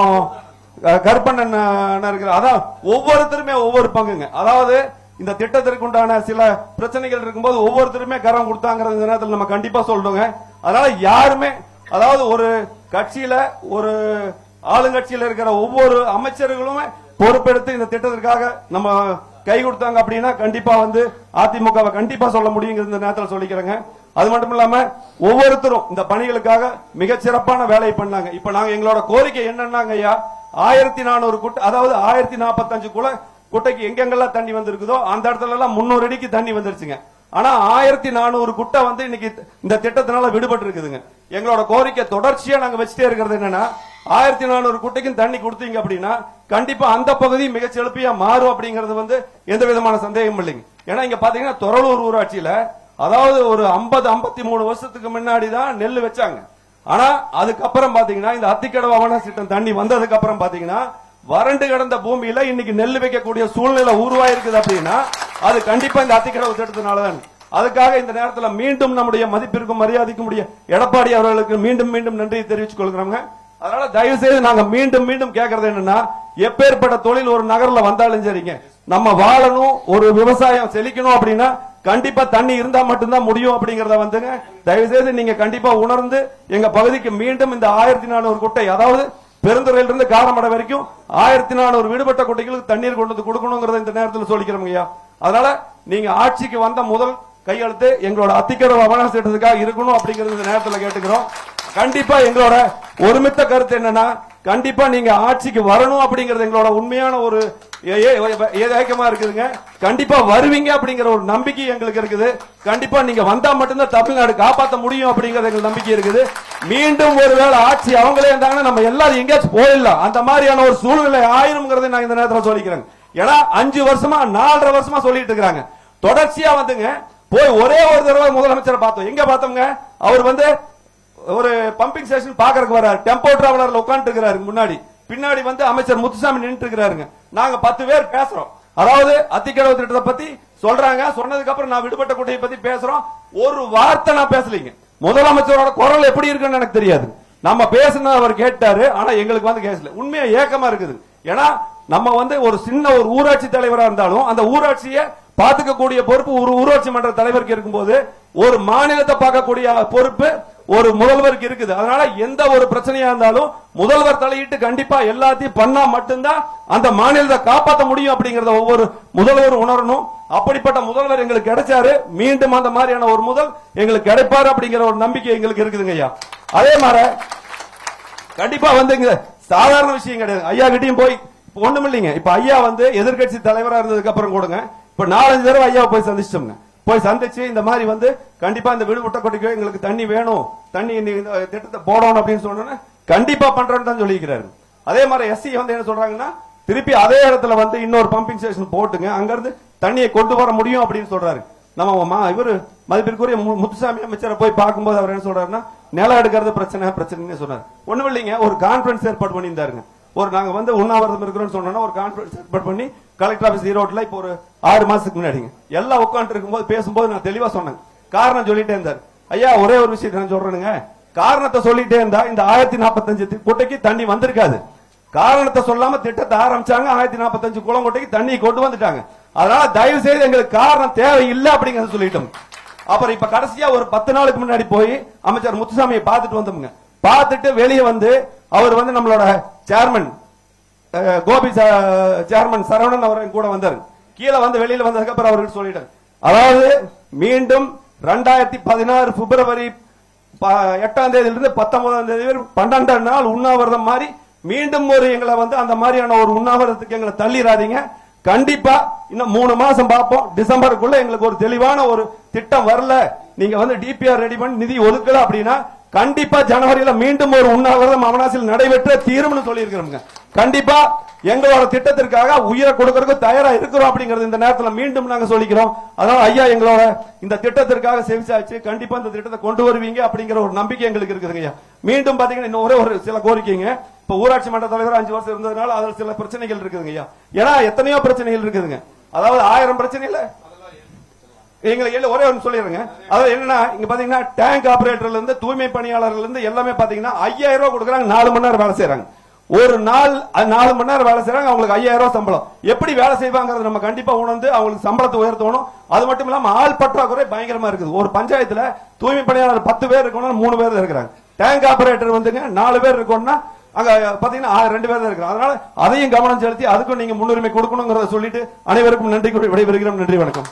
Speaker 13: கருப்பண்ணன் அண்ணன் இருக்கிறார். அதான் ஒவ்வொருத்தருமே ஒவ்வொரு பங்குங்க. அதாவது இந்த திட்டத்திற்கு உண்டான சில பிரச்சனைகள் இருக்கும்போது ஒவ்வொருத்தருமே கரம் கொடுத்தாங்கிறது இந்த நேரத்தில் நம்ம கண்டிப்பா சொல்லணுங்க. அதனால யாருமே அதாவது ஒரு கட்சியில ஒரு ஆளுங்கட்சியில இருக்கிற ஒவ்வொரு அமைச்சர்களுமே பொறுப்பெடுத்து இந்த திட்டத்திற்காக நம்ம கை கொடுத்தாங்க அப்படின்னா கண்டிப்பா வந்து அதிமுகவை கண்டிப்பா சொல்ல முடியுங்கிறது இந்த நேரத்தில் சொல்லிக்கிறேங்க. அது மட்டும் இல்லாம ஒவ்வொருத்தரும் இந்த பணிகளுக்காக மிகச் சிறப்பான வேலையை பண்ணாங்க. இப்ப நாங்க எங்களோட கோரிக்கை என்னன்னாங்க ஐயா, 1400 குட்டை அதாவது 1045 குட்டைக்கு எங்கெங்கெல்லாம் தண்ணி வந்திருக்குதோ அந்த இடத்துல எல்லாம் 300 அடிக்கு தண்ணி வந்துருச்சுங்க. ஆனா 1400 குட்டை வந்து இன்னைக்கு இந்த திட்டத்தினால விடுபட்டு இருக்குதுங்க. எங்களோட கோரிக்கை தொடர்ச்சியா நாங்க வச்சுட்டே இருக்கிறது என்னன்னா 1400 குட்டைக்கும் தண்ணி கொடுத்தீங்க அப்படின்னா கண்டிப்பா அந்த பகுதி மிகச் செழிப்பையா மாறும் அப்படிங்கிறது வந்து எந்த விதமான சந்தேகம் இல்லைங்க. ஏன்னா இங்க பாத்தீங்கன்னா தொரலூர் ஊராட்சியில அதாவது ஒரு 50-53 வருஷத்துக்கு முன்னாடி தான் நெல் வச்சாங்க. ஆனா அதுக்கப்புறம் பாத்தீங்கன்னா இந்த அத்திக்கடவு அமராவதி திட்டம் தண்ணி வந்ததுக்கு அப்புறம் பாத்தீங்கன்னா வறண்டு கிடந்த பூமியில இன்னைக்கு நெல் வைக்கக்கூடிய சூழ்நிலை உருவாயிருக்குது அப்படின்னா அது கண்டிப்பா இந்த அத்திக்கடவு திட்டத்தினாலதான். அதுக்காக இந்த நேரத்தில் மீண்டும் நம்முடைய மதிப்பிற்கும் மரியாதைக்கும் உடைய எடப்பாடி அவர்களுக்கு மீண்டும் நன்றியை தெரிவித்துக் கொள்கிறோங்க. அதனால தயவு செய்து நாங்க மீண்டும் கேட்கறது என்னன்னா, எப்பேற்பட்ட தொழில் ஒரு நகர்ல வந்தாலும் சரிங்க, நம்ம வாழணும், ஒரு விவசாயம் செழிக்கணும் அப்படின்னா கண்டிப்பா தண்ணி இருந்தா மட்டும்தான் முடியும் அப்படிங்கறத வந்துங்க தயவு செய்து நீங்க கண்டிப்பா உணர்ந்து எங்க பகுதிக்கு மீண்டும் இந்த 1400 குட்டை அதாவது பெருந்துறையிலிருந்து காரமடை வரைக்கும் 1400 விடுபட்ட குட்டைகளுக்கு தண்ணீர் கொண்டு வந்து கொடுக்கணுங்கிறத இந்த நேரத்தில் சொல்லிக்கிறோம் ஐயா. அதனால நீங்க ஆட்சிக்கு வந்த முதல் கையெழுத்து எங்களோட அத்திக்கடவு அமராவதி திட்டத்துக்காக இருக்கணும் அப்படிங்கறது இந்த நேரத்தில் கேட்டுக்கிறோம். கண்டிப்பா எங்களோட ஒருமித்த கருத்து என்னன்னா, கண்டிப்பா நீங்க ஆட்சிக்கு வரணும் அப்படிங்கறது எங்களோட உண்மையான ஒரு ஏகமா இருக்குதுங்க. கண்டிப்பா வருவீங்க அப்படிங்கிற ஒரு நம்பிக்கை எங்களுக்கு இருக்குது. கண்டிப்பா நீங்க வந்தா மட்டும்தான் தமிழ்நாடு காப்பாற்ற முடியும் அப்படிங்கறது எங்களுக்கு நம்பிக்கை இருக்குது. மீண்டும் ஒருவேளை ஆட்சி அவங்களே இருந்தாங்கன்னா நம்ம எல்லாரும் எங்கேயாச்சும் போயிடலாம், அந்த மாதிரியான ஒரு சூழ்நிலை ஆயிரும்ங்கிறத நான் இந்த நேரத்தில் சொல்லிக்கிறேன். ஏன்னா 5 வருஷமா 4.5 வருஷமா சொல்லிட்டு இருக்காங்க. தொடர்ச்சியா வந்துங்க போய் ஒரே ஒரு தடவை முதலமைச்சரை பார்த்தோம். எங்க பார்த்தோம்ங்க, அவர் வந்து ஒரு பம்பிங் ஸ்டேஷன் பாக்குறதுக்கு வர்றாரு, டெம்போ டிராவலர்ல உட்கார்ந்து இருக்கிறாரு, முன்னாடி பின்னாடி வந்து அமைச்சர் முத்துசாமி நின்று இருக்கிறாருங்க. நாங்க 10 பேர் பேசுறோம். அதாவது அத்திக்கடவு திட்டத்தை பத்தி சொல்றாங்க, சொன்னதுக்கு அப்புறம் நான் விடுபட்ட குட்டையை பத்தி பேசுறோம். ஒரு வார்த்தை நான் பேசலீங்க. முதலமைச்சரோட குரல் எப்படி இருக்குன்னு எனக்கு தெரியாது. நம்ம பேசுன அவர் கேட்டாரு, ஆனா எங்களுக்கு வந்து கேட்கல. உண்மையா ஏக்கமா இருக்குது. ஏன்னா நம்ம வந்து ஒரு சின்ன ஒரு ஊராட்சி தலைவரா இருந்தாலும் அந்த ஊராட்சியை பாத்துக்கக்கூடிய பொறுப்பு ஒரு ஊராட்சி மன்ற தலைவருக்கு இருக்கும்போது ஒரு மாநிலத்தை பார்க்கக்கூடிய பொறுப்பு ஒரு முதல்வருக்கு இருக்குது. அதனால எந்த ஒரு பிரச்சனையா இருந்தாலும் முதல்வர் தலையிட்டு கண்டிப்பா எல்லாத்தையும் பண்ணா மட்டும்தான் அந்த மாநிலத்தை காப்பாற்ற முடியும் அப்படிங்கறத ஒவ்வொரு முதல்வர் உணரணும். அப்படிப்பட்ட முதல்வர் எங்களுக்கு கிடைச்சாரு. மீண்டும் அந்த மாதிரியான ஒரு முதல் எங்களுக்கு கிடைப்பாரு அப்படிங்கிற ஒரு நம்பிக்கை எங்களுக்கு இருக்குதுங்க ஐயா. அதே மாதிரி கண்டிப்பா வந்து இங்க சாதாரண விஷயம் கிடையாது. ஐயா கிட்டையும் போய் ஒண்ணும் இல்லைங்க. இப்ப ஐயா வந்து எதிர்கட்சி தலைவரா இருந்ததுக்கு அப்புறம் கூடங்க இப்ப 4-5 தடவை ஐயாவை போய் சந்திச்சிட்டோம்ங்க. போய் சந்திச்சு இந்த மாதிரி வந்து கண்டிப்பா இந்த வீடு விட்டக்கொட்டிக்கு எங்களுக்கு தண்ணி வேணும், தண்ணி திட்டத்தை போடணும் அப்படின்னு சொன்னோன்னா கண்டிப்பா பண்றேன்னு தான் சொல்லிக்கிறாரு. அதே மாதிரி எஸ்சி வந்து என்ன சொல்றாங்கன்னா திருப்பி அதே இடத்துல வந்து இன்னொரு பம்பிங் ஸ்டேஷன் போட்டுங்க, அங்க இருந்து தண்ணியை கொண்டு வர முடியும் அப்படின்னு சொல்றாரு. நம்ம இவரு மதிப்பிற்குரிய முத்துசாமி அமைச்சரை போய் பார்க்கும்போது அவர் என்ன சொல்றாருன்னா நிலம் எடுக்கிறது பிரச்சனைன்னு சொன்னார். ஒண்ணும் இல்லைங்க, ஒரு கான்பரன்ஸ் ஏற்பாடு பண்ணியிருந்தாருங்க. நாங்க வந்து உண்ணாவிரதம் இருக்கிறோம்னு சொன்னோம்னா ஒரு கான்பரன்ஸ் ஏற்பாடு பண்ணி கலெக்டர் ஆபீஸ் ஈரோட்ல இப்போ ஒரு 6 மாசத்துக்கு முன்னாடிங்க எல்லாம் உட்காந்து இருக்கும்போது பேசும்போது நான் தெளிவா சொன்னேன். காரணம் சொல்லிட்டே இருந்தார். ஐயா ஒரே ஒரு விஷயத்தை நான் சொல்றேனுங்க, காரணத்தை சொல்லிட்டே இருந்தா இந்த 1045 குட்டைக்கு தண்ணி வந்திருக்காது. காரணத்தை சொல்லாம திட்டத்தை ஆரம்பிச்சாங்க, 1045 குளம் குட்டைக்கு தண்ணி கொண்டு வந்துட்டாங்க. அதனால தயவு செய்து எங்களுக்கு காரணம் தேவையில்லை அப்படிங்கறத சொல்லிட்டோம். அப்புறம் இப்ப கடைசியா ஒரு 10 நாளுக்கு முன்னாடி போய் அமைச்சர் முத்துசாமியை பார்த்துட்டு வந்தோம்ங்க. பார்த்துட்டு வெளியே வந்து அவர் வந்து நம்மளோட சேர்மன் கோபி சேர்மன் சரவணன் அவர் கூட வந்தார். கீழே வந்து வெளியில வந்ததுக்கு அப்புறம் அவருக்கு சொல்லிட்டார், அதாவது மீண்டும் 2016 பிப்ரவரி 8ஆம் தேதியிலிருந்து 19ஆம் தேதி வரை 12 நாள் உண்ணாவிரதம் மாதிரி மீண்டும் ஒரு எங்களை வந்து அந்த மாதிரியான ஒரு உண்ணாவிரதத்துக்கு எங்களை தள்ளிடாதீங்க. கண்டிப்பா இன்னும் 3 மாசம் பார்ப்போம். டிசம்பருக்குள்ள எங்களுக்கு ஒரு தெளிவான ஒரு திட்டம் வரல, நீங்க வந்து டிபிஆர் ரெடி பண்ணி நிதி ஒதுக்கல அப்படின்னா கண்டிப்பா ஜனவரியில மீண்டும் ஒரு உண்ணாவிரதம் அவனாசியில் நடைபெற்ற தீர்வுன்னு சொல்லி இருக்கிறோம். கண்டிப்பா எங்களோட திட்டத்திற்காக உயிரை கொடுக்கறதுக்கு தயாரா இருக்கிறோம் அப்படிங்கறது இந்த நேரத்தில் மீண்டும் நாங்க சொல்லிக்கிறோம். அதனால ஐயா எங்களோட இந்த திட்டத்திற்காக செவிச்சாச்சு, கண்டிப்பா இந்த திட்டத்தை கொண்டு வருவீங்க அப்படிங்கிற ஒரு நம்பிக்கை எங்களுக்கு இருக்குதுங்க ஐயா. மீண்டும் பாத்தீங்கன்னா இன்னும் ஒரே ஒரு சில கோரிக்கைங்க. இப்ப ஊராட்சி மன்ற தலைவர் 5 வருஷம் இருந்ததுனால அதில் சில பிரச்சனைகள் இருக்குதுங்க ஐயா. ஏன்னா எத்தனையோ பிரச்சனைகள் இருக்குதுங்க, அதாவது 1000 பிரச்சனை இல்ல எங்களுக்கு ஒரே ஒன்று சொல்லிடுறேங்க. அதாவது என்னன்னா இங்க பாத்தீங்கன்னா டேங்க் ஆபரேட்டர்ல இருந்து தூய்மை பணியாளர்கள் இருந்து எல்லாமே பாத்தீங்கன்னா 5000 ரூபாய் கொடுக்குறாங்க. 4 மணி நேரம் வேலை செய்யறாங்க. ஒரு நாள் 4 மணி நேரம் வேலை செய்யறாங்க, அவங்களுக்கு 5000 ரூபாய் சம்பளம். எப்படி வேலை செய்வாங்கிறது நம்ம கண்டிப்பா உணர்ந்து அவங்களுக்கு சம்பளத்தை உயர்த்தணும். அது மட்டும் இல்லாம ஆள் பற்றாக்குறை பயங்கரமா இருக்குது. ஒரு பஞ்சாயத்துல தூய்மை பணியாளர் 10 பேர் இருக்கணும், 3 பேர் இருக்கிறாங்க. டேங்க் ஆபரேட்டர் வந்துங்க 4 பேர் இருக்கணும்னா அங்க பாத்தீங்கன்னா 2 பேர் தான் இருக்கிறாங்க. அதனால அதையும் கவனம் செலுத்தி அதுக்கும் நீங்க முன்னுரிமை கொடுக்கணுங்கிறத சொல்லிட்டு அனைவருக்கும் நன்றி கூறி விடைபெறுகிறோம். நன்றி, வணக்கம்.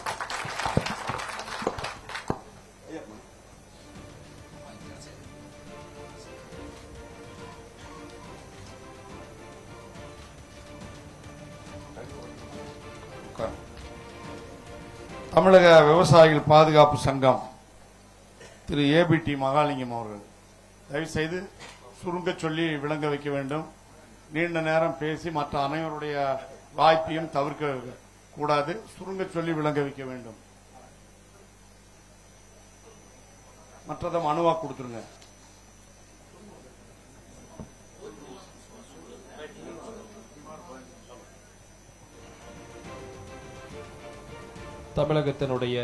Speaker 1: தமிழக விவசாயிகள் பாதுகாப்பு சங்கம் திரு ஏபிடி மகாலிங்கம் அவர்கள் தயவு செய்து சுருங்க சொல்லி விளங்க வைக்க வேண்டும். நீண்ட நேரம் பேசி மற்ற அனைவருடைய வாய்ப்பையும் தவிர்க்க கூடாது. சுருங்க சொல்லி விளங்க வைக்க வேண்டும். மற்றதை மனுவா கொடுத்துருங்க.
Speaker 14: தமிழகத்தினுடைய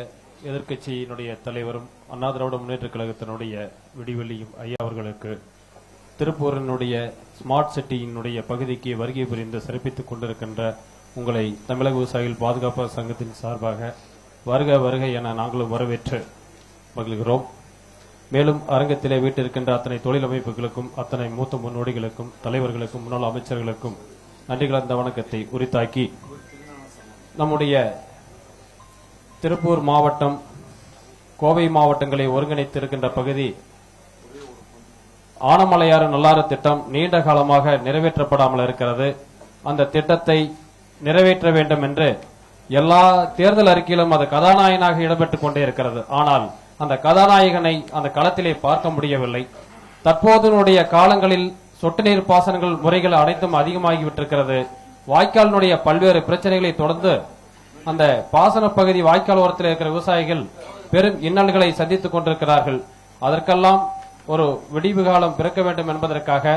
Speaker 14: எதிர்க்கட்சியினுடைய தலைவரும் அண்ணா திராவிட முன்னேற்ற கழகத்தினுடைய விடிவெளியும் ஐயா அவர்களுக்கு திருப்பூரினுடைய ஸ்மார்ட் சிட்டியினுடைய பகுதிக்கு வருகை புரிந்து சிறப்பித்துக் கொண்டிருக்கின்ற உங்களை தமிழக விவசாயிகள் பாதுகாப்பு சங்கத்தின் சார்பாக வருக வருக என நாங்களும் வரவேற்று மகிழ்கிறோம். மேலும் அரங்கத்திலே வீட்டிருக்கின்ற அத்தனை தொழில் அமைப்புகளுக்கும் அத்தனை மூத்த முன்னோடிகளுக்கும் தலைவர்களுக்கும் முன்னாள் அமைச்சர்களுக்கும் நன்றி கலந்த வணக்கத்தை உரித்தாக்கி நம்முடைய திருப்பூர் மாவட்டம் கோவை மாவட்டங்களை ஒருங்கிணைத்திருக்கின்ற பகுதி ஆனமலையாறு நல்லாறு திட்டம் நீண்ட காலமாக நிறைவேற்றப்படாமல் இருக்கிறது. அந்த திட்டத்தை நிறைவேற்ற வேண்டும் என்று எல்லா தேர்தல் அறிக்கையிலும் அது கதாநாயகனாக இடம்பெற்றுக் கொண்டே இருக்கிறது. ஆனால் அந்த கதாநாயகனை அந்த களத்திலே பார்க்க முடியவில்லை. தற்போதைய காலங்களில் சொட்டு நீர் பாசனங்கள் முறைகள் அனைத்தும் அதிகமாகிவிட்டிருக்கிறது. வாய்க்காலினுடைய பல்வேறு பிரச்சனைகளை தொடர்ந்து அந்த பாசன பகுதி வாய்க்கால் ஓரத்தில் இருக்கிற விவசாயிகள் பெரும் இன்னல்களை சந்தித்துக் கொண்டிருக்கிறார்கள். அதற்கெல்லாம் ஒரு விடிவு காலம் பிறக்க வேண்டும் என்பதற்காக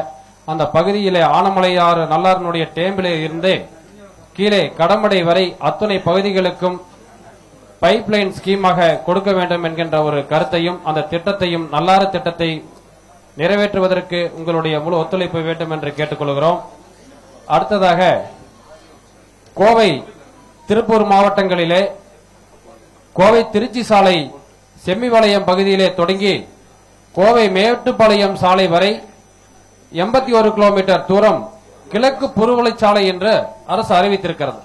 Speaker 14: அந்த பகுதியிலே ஆனமலையாறு நல்லாறுனுடைய டேம்பிலே இருந்தே கீழே கடமடை வரை அத்துணை பகுதிகளுக்கும் பைப்லைன் ஸ்கீமாக கொடுக்க வேண்டும் என்கின்ற ஒரு கருத்தையும் அந்த திட்டத்தையும் நல்லாறு திட்டத்தை நிறைவேற்றுவதற்கு உங்களுடைய முழு ஒத்துழைப்பு வேண்டும் என்று கேட்டுக்கொள்கிறோம். அடுத்ததாக கோவை திருப்பூர் மாவட்டங்களிலே கோவை திருச்சி சாலை செம்மிவளையம் பகுதியிலே தொடங்கி கோவை மேட்டுப்பாளையம் சாலை வரை 81 கிலோமீட்டர் தூரம் கிழக்கு புறவழிச்சாலை என்று அரசு அறிவித்திருக்கிறது.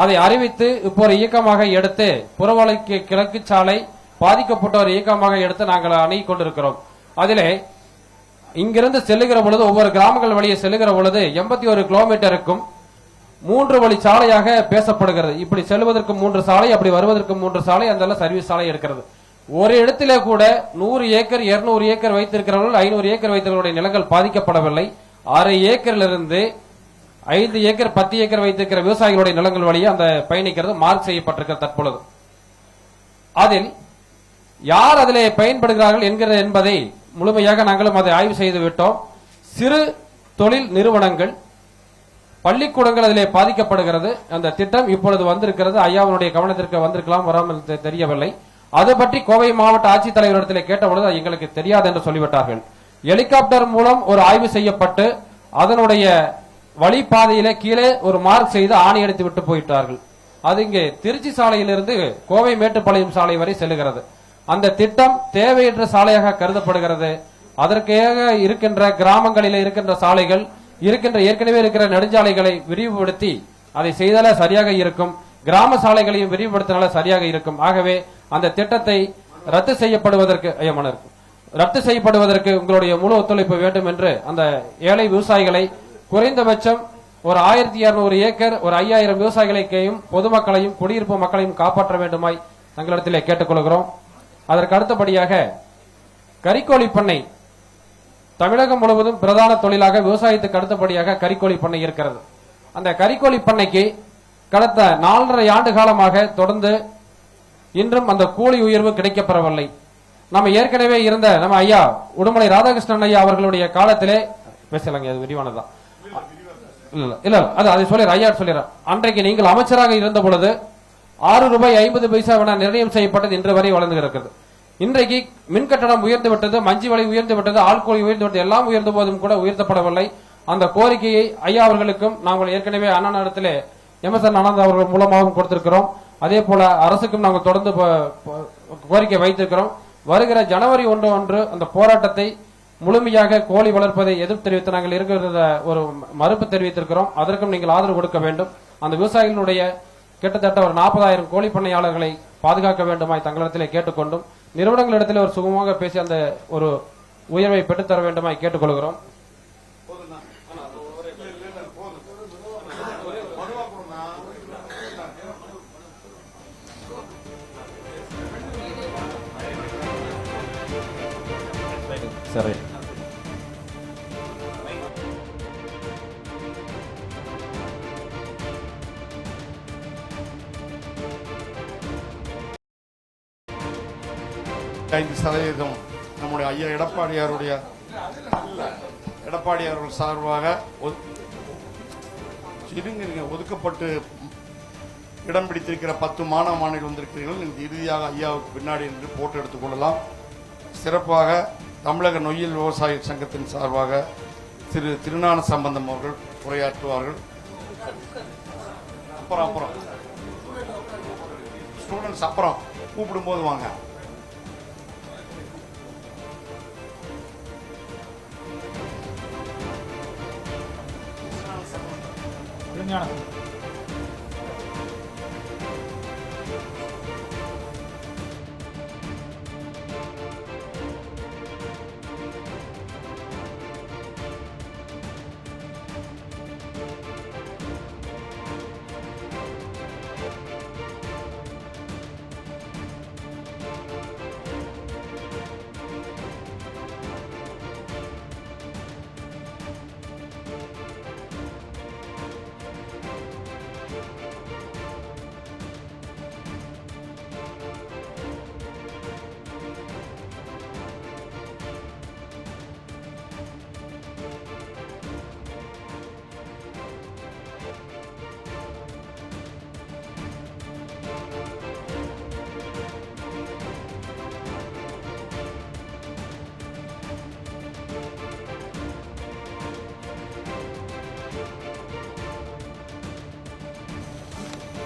Speaker 14: அதை அறிவித்து இப்போ ஒரு இயக்கமாக எடுத்து புறவழிக்கு கிழக்கு சாலை பாதிக்கப்பட்ட ஒரு இயக்கமாக எடுத்து நாங்கள் அணுகிக் கொண்டிருக்கிறோம். அதிலே இங்கிருந்து செல்லுகிற பொழுது ஒவ்வொரு கிராமங்கள் வழியே செல்லுகிற பொழுது 81 கிலோமீட்டருக்கும் 3 வழி சாலையாக பேசப்படுகிறது. இப்படி செல்வதற்கு 3 சாலை, அப்படி வருவதற்கு 3 சாலை, அந்த சர்வீஸ் சாலை இருக்கிறது. ஒரு இடத்திலே கூட 100 ஏக்கர் 200 ஏக்கர் வைத்திருக்கிறவர்கள் 500 ஏக்கர் வைத்திருக்கிறவருடைய நிலங்கள் பாதிக்கப்படவில்லை. 6 ஏக்கரிலிருந்து 5 ஏக்கர் 10 ஏக்கர் வைத்திருக்கிற விவசாயிகளுடைய நிலங்கள் வழியே அந்த பயணிக்கிறது மார்க் செய்யப்பட்டிருக்கிறது. தற்பொழுது அதில் யார் அதிலே பயன்படுகிறார்கள் என்கிறது என்பதை முழுமையாக நாங்களும் அதை ஆய்வு செய்து விட்டோம். சிறு தொழில் நிறுவனங்கள், பள்ளிக்கூடங்கள் அதிலே பாதிக்கப்படுகிறது. அந்த திட்டம் இப்பொழுது வந்திருக்கிறது. ஐயாவுடைய கவனத்திற்கு வந்திருக்கலாம், வராமல் தெரியவில்லை. அது பற்றி கோவை மாவட்ட ஆட்சித்தலைவரிடத்தில் கேட்டபொழுது எங்களுக்கு தெரியாது என்று சொல்லிவிட்டார்கள். ஹெலிகாப்டர் மூலம் ஒரு ஆய்வு செய்யப்பட்டு அதனுடைய வழிபாதையிலே கீழே ஒரு மார்க் செய்து ஆணை எடுத்து விட்டு போயிட்டார்கள். அது இங்கே திருச்சி சாலையிலிருந்து கோவை மேட்டுப்பாளையம் சாலை வரை செல்லுகிறது. அந்த திட்டம் தேவையற்ற சாலையாக கருதப்படுகிறது. அதற்காக இருக்கின்ற கிராமங்களில் இருக்கின்ற சாலைகள் ஏற்கனவே இருக்கிற நெடுஞ்சாலைகளை விரிவுபடுத்தி அதை செய்தாலே சரியாக இருக்கும். கிராம சாலைகளையும் விரிவுபடுத்தினால சரியாக இருக்கும். ஆகவே அந்த திட்டத்தை ரத்து செய்யப்படுவதற்கு உங்களுடைய முழு ஒத்துழைப்பு வேண்டும் என்று அந்த ஏழை விவசாயிகளை குறைந்தபட்சம் ஒரு 1200 ஏக்கர் ஒரு 5000 விவசாயிகளையும் பொதுமக்களையும் குடியிருப்பு மக்களையும் காப்பாற்ற வேண்டுமாய் தங்களிடத்திலே கேட்டுக்கொள்கிறோம். அதற்கு அடுத்தபடியாக கறிக்கோழி பண்ணை தமிழகம் முழுவதும் பிரதான தொழிலாக விவசாயத்துக்கு அடுத்தபடியாக கறிக்கோழி பண்ணை இருக்கிறது. அந்த கறிக்கோழி பண்ணைக்கு கடந்த 4.5 ஆண்டு காலமாக தொடர்ந்து இன்றும் அந்த கூலி உயர்வு கிடைக்கப்பெறவில்லை. நம்ம ஏற்கனவே இருந்த நம்ம ஐயா உடுமலை ராதாகிருஷ்ணன் ஐயா அவர்களுடைய காலத்திலே பேசலாங்க, அது விரிவானதான். இல்ல அதை சொல்லிடுற ஐயா சொல்லிடுற. அன்றைக்கு நீங்கள் அமைச்சராக இருந்த பொழுது 6 ரூபாய் 50 பைசா என நிர்ணயம் செய்யப்பட்டது இன்று வரை வளர்ந்து இருக்கிறது. இன்றைக்கு மின் கட்டணம் உயர்ந்து விட்டது, மஞ்சு விலை உயர்ந்து விட்டது, ஆள்கூலி உயர்ந்து விட்டது, எல்லாம் உயர்ந்த போதும் கூட உயர்த்தப்படவில்லை. அந்த கோரிக்கையை ஐயா அவர்களுக்கும் நாங்கள் ஏற்கனவே அண்ணா இடத்திலே எம்எஸ்என் ஆனந்த் அவர்கள் மூலமாகவும் கொடுத்திருக்கிறோம். அதே போல அரசுக்கும் நாங்கள் தொடர்ந்து கோரிக்கை வைத்திருக்கிறோம். வருகிற ஜனவரி 1 அந்த போராட்டத்தை முழுமையாக கோழி வளர்ப்பதை எதிர்ப்பு தெரிவித்து நாங்கள் இருக்கிறத ஒரு மறுப்பு தெரிவித்திருக்கிறோம். அதற்கும் நீங்கள் ஆதரவு கொடுக்க வேண்டும். அந்த விவசாயிகளுடைய கிட்டத்தட்ட ஒரு 40,000 கோழி பண்ணையாளர்களை பாதுகாக்க வேண்டுமாய் தங்களிடத்திலே கேட்டுக்கொண்டும் நிறுவனங்களிடத்திலே ஒரு சுகமாக பேசி அந்த ஒரு உயர்வை பெற்றுத்தர வேண்டுமாய் கேட்டுக்கொள்கிறோம். சரி,
Speaker 1: நம்முடைய ஐயா எடப்பாடியார்கள் சார்பாக ஒதுக்கப்பட்டு இடம் பிடித்திருக்கிற 10 மாணவ மாணவிகள் வந்திருக்கிறீர்கள். இறுதியாக ஐயாவுக்கு பின்னாடி நின்று போட்டோ எடுத்துக் கொள்ளலாம். சிறப்பாக தமிழக நொய்யல் விவசாய சங்கத்தின் சார்பாக திரு திருஞான சம்பந்தம் அவர்கள் உரையாற்றுவார்கள். அப்புறம் ஸ்டூடெண்ட்ஸ் அப்புறம் கூப்பிடும்போது வாங்க.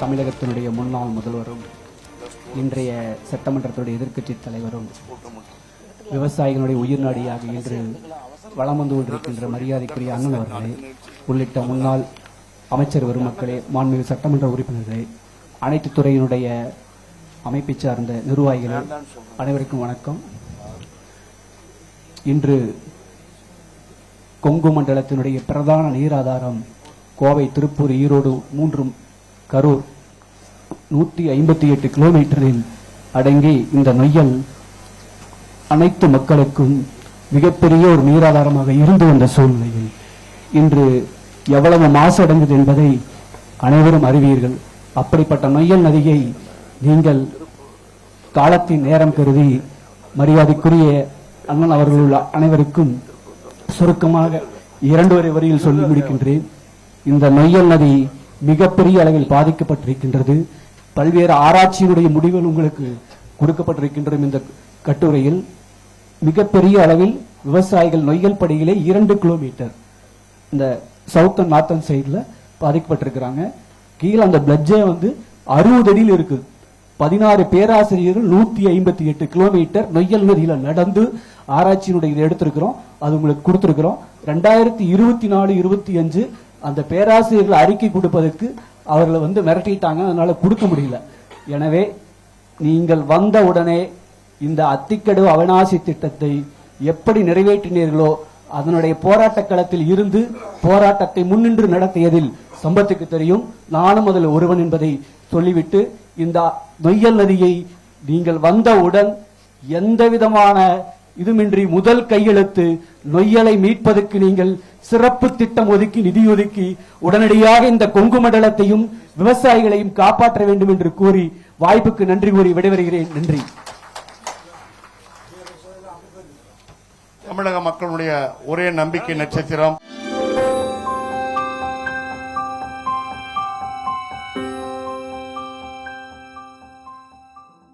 Speaker 15: தமிழகத்தினுடைய முன்னாள் முதல்வரும் இன்றைய சட்டமன்றத்துடைய எதிர்க்கட்சி தலைவரும் விவசாயிகளுடைய உயிர்நாடியாக இன்று வளம் வந்து கொண்டிருக்கின்ற மரியாதைக்குரிய அண்ணன் அவர்களே உள்ளிட்ட முன்னாள் அமைச்சர் பெருமக்களே, மாண்புமிகு சட்டமன்ற உறுப்பினர்களே, அனைத்து துறையினுடைய அமைப்பை சார்ந்த நிர்வாகிகளே, அனைவருக்கும் வணக்கம். இன்று கொங்கு மண்டலத்தினுடைய பிரதான நீராதாரம் கோவை, திருப்பூர், ஈரோடு, 3 கரூர் 158 கிலோமீட்டரில் அடங்கி இந்த நொய்யல் அனைத்து மக்களுக்கும் மிகப்பெரிய ஒரு நீராதாரமாக இருந்து வந்த சூழ்நிலையில் இன்று எவ்வளவு மாசு அடைந்தது என்பதை அனைவரும் அறிவீர்கள். அப்படிப்பட்ட நொய்யல் நதியை நீங்கள் காலத்தின் நேரம் கருதி மரியாதைக்குரிய அண்ணன் அவர்கள் அனைவருக்கும் சுருக்கமாக 2 வரியில் சொல்லி முடிக்கின்றேன். இந்த நொய்யல் நதி மிகப்பெரிய அளவில் பாதிக்கப்பட்டிருக்கின்றது. பல்வேறு ஆராய்ச்சியினுடைய முடிவுகள் உங்களுக்கு கொடுக்கப்பட்டிருக்கின்றது. இந்த கட்டுரையில் மிகப்பெரிய அளவில் விவசாயிகள் நொய்யல் படியிலே 2 கிலோமீட்டர் இந்த சவுத் அண்ட் நார்த்தன் சைட்ல பாதிக்கப்பட்டிருக்கிறாங்க. கீழே அந்த பிளட்ஜே 60 அடியில் இருக்கு. 16 பேராசிரியர்கள் 158 கிலோமீட்டர் நொய்யல் நதியில நடந்து ஆராய்ச்சியினுடைய இதை எடுத்திருக்கிறோம். அது உங்களுக்கு கொடுத்திருக்கிறோம். 2024-25 அந்த பேராசிரியர்கள் அறிக்கை கொடுப்பதற்கு அவர்களை மிரட்டிட்டாங்க. அதனால கொடுக்க முடியல. எனவே நீங்கள் வந்த உடனே இந்த அத்திக்கடவு அவிநாசி திட்டத்தை எப்படி நிறைவேற்றினீர்களோ அதனுடைய போராட்ட களத்தில் இருந்து போராட்டத்தை முன்னின்று நடத்தியதில் சம்பத்துக்கு தெரியும். நானும் அதில் ஒருவன் என்பதை சொல்லிவிட்டு, இந்த நொய்யல் நதியை நீங்கள் வந்தவுடன் எந்த விதமான இதுமின்றி முதல் கையெழுத்து நொய்யலை மீட்பதற்கு நீங்கள் சிறப்பு திட்டம் ஒதுக்கி நிதி ஒதுக்கி உடனடியாக இந்த கொங்கு மண்டலத்தையும் விவசாயிகளையும் காப்பாற்ற வேண்டும் என்று கூறி வாய்ப்புக்கு நன்றி கூறி விடைபெறுகிறேன். நன்றி.
Speaker 1: தமிழக மக்களுடைய ஒரே நம்பிக்கை நட்சத்திரம்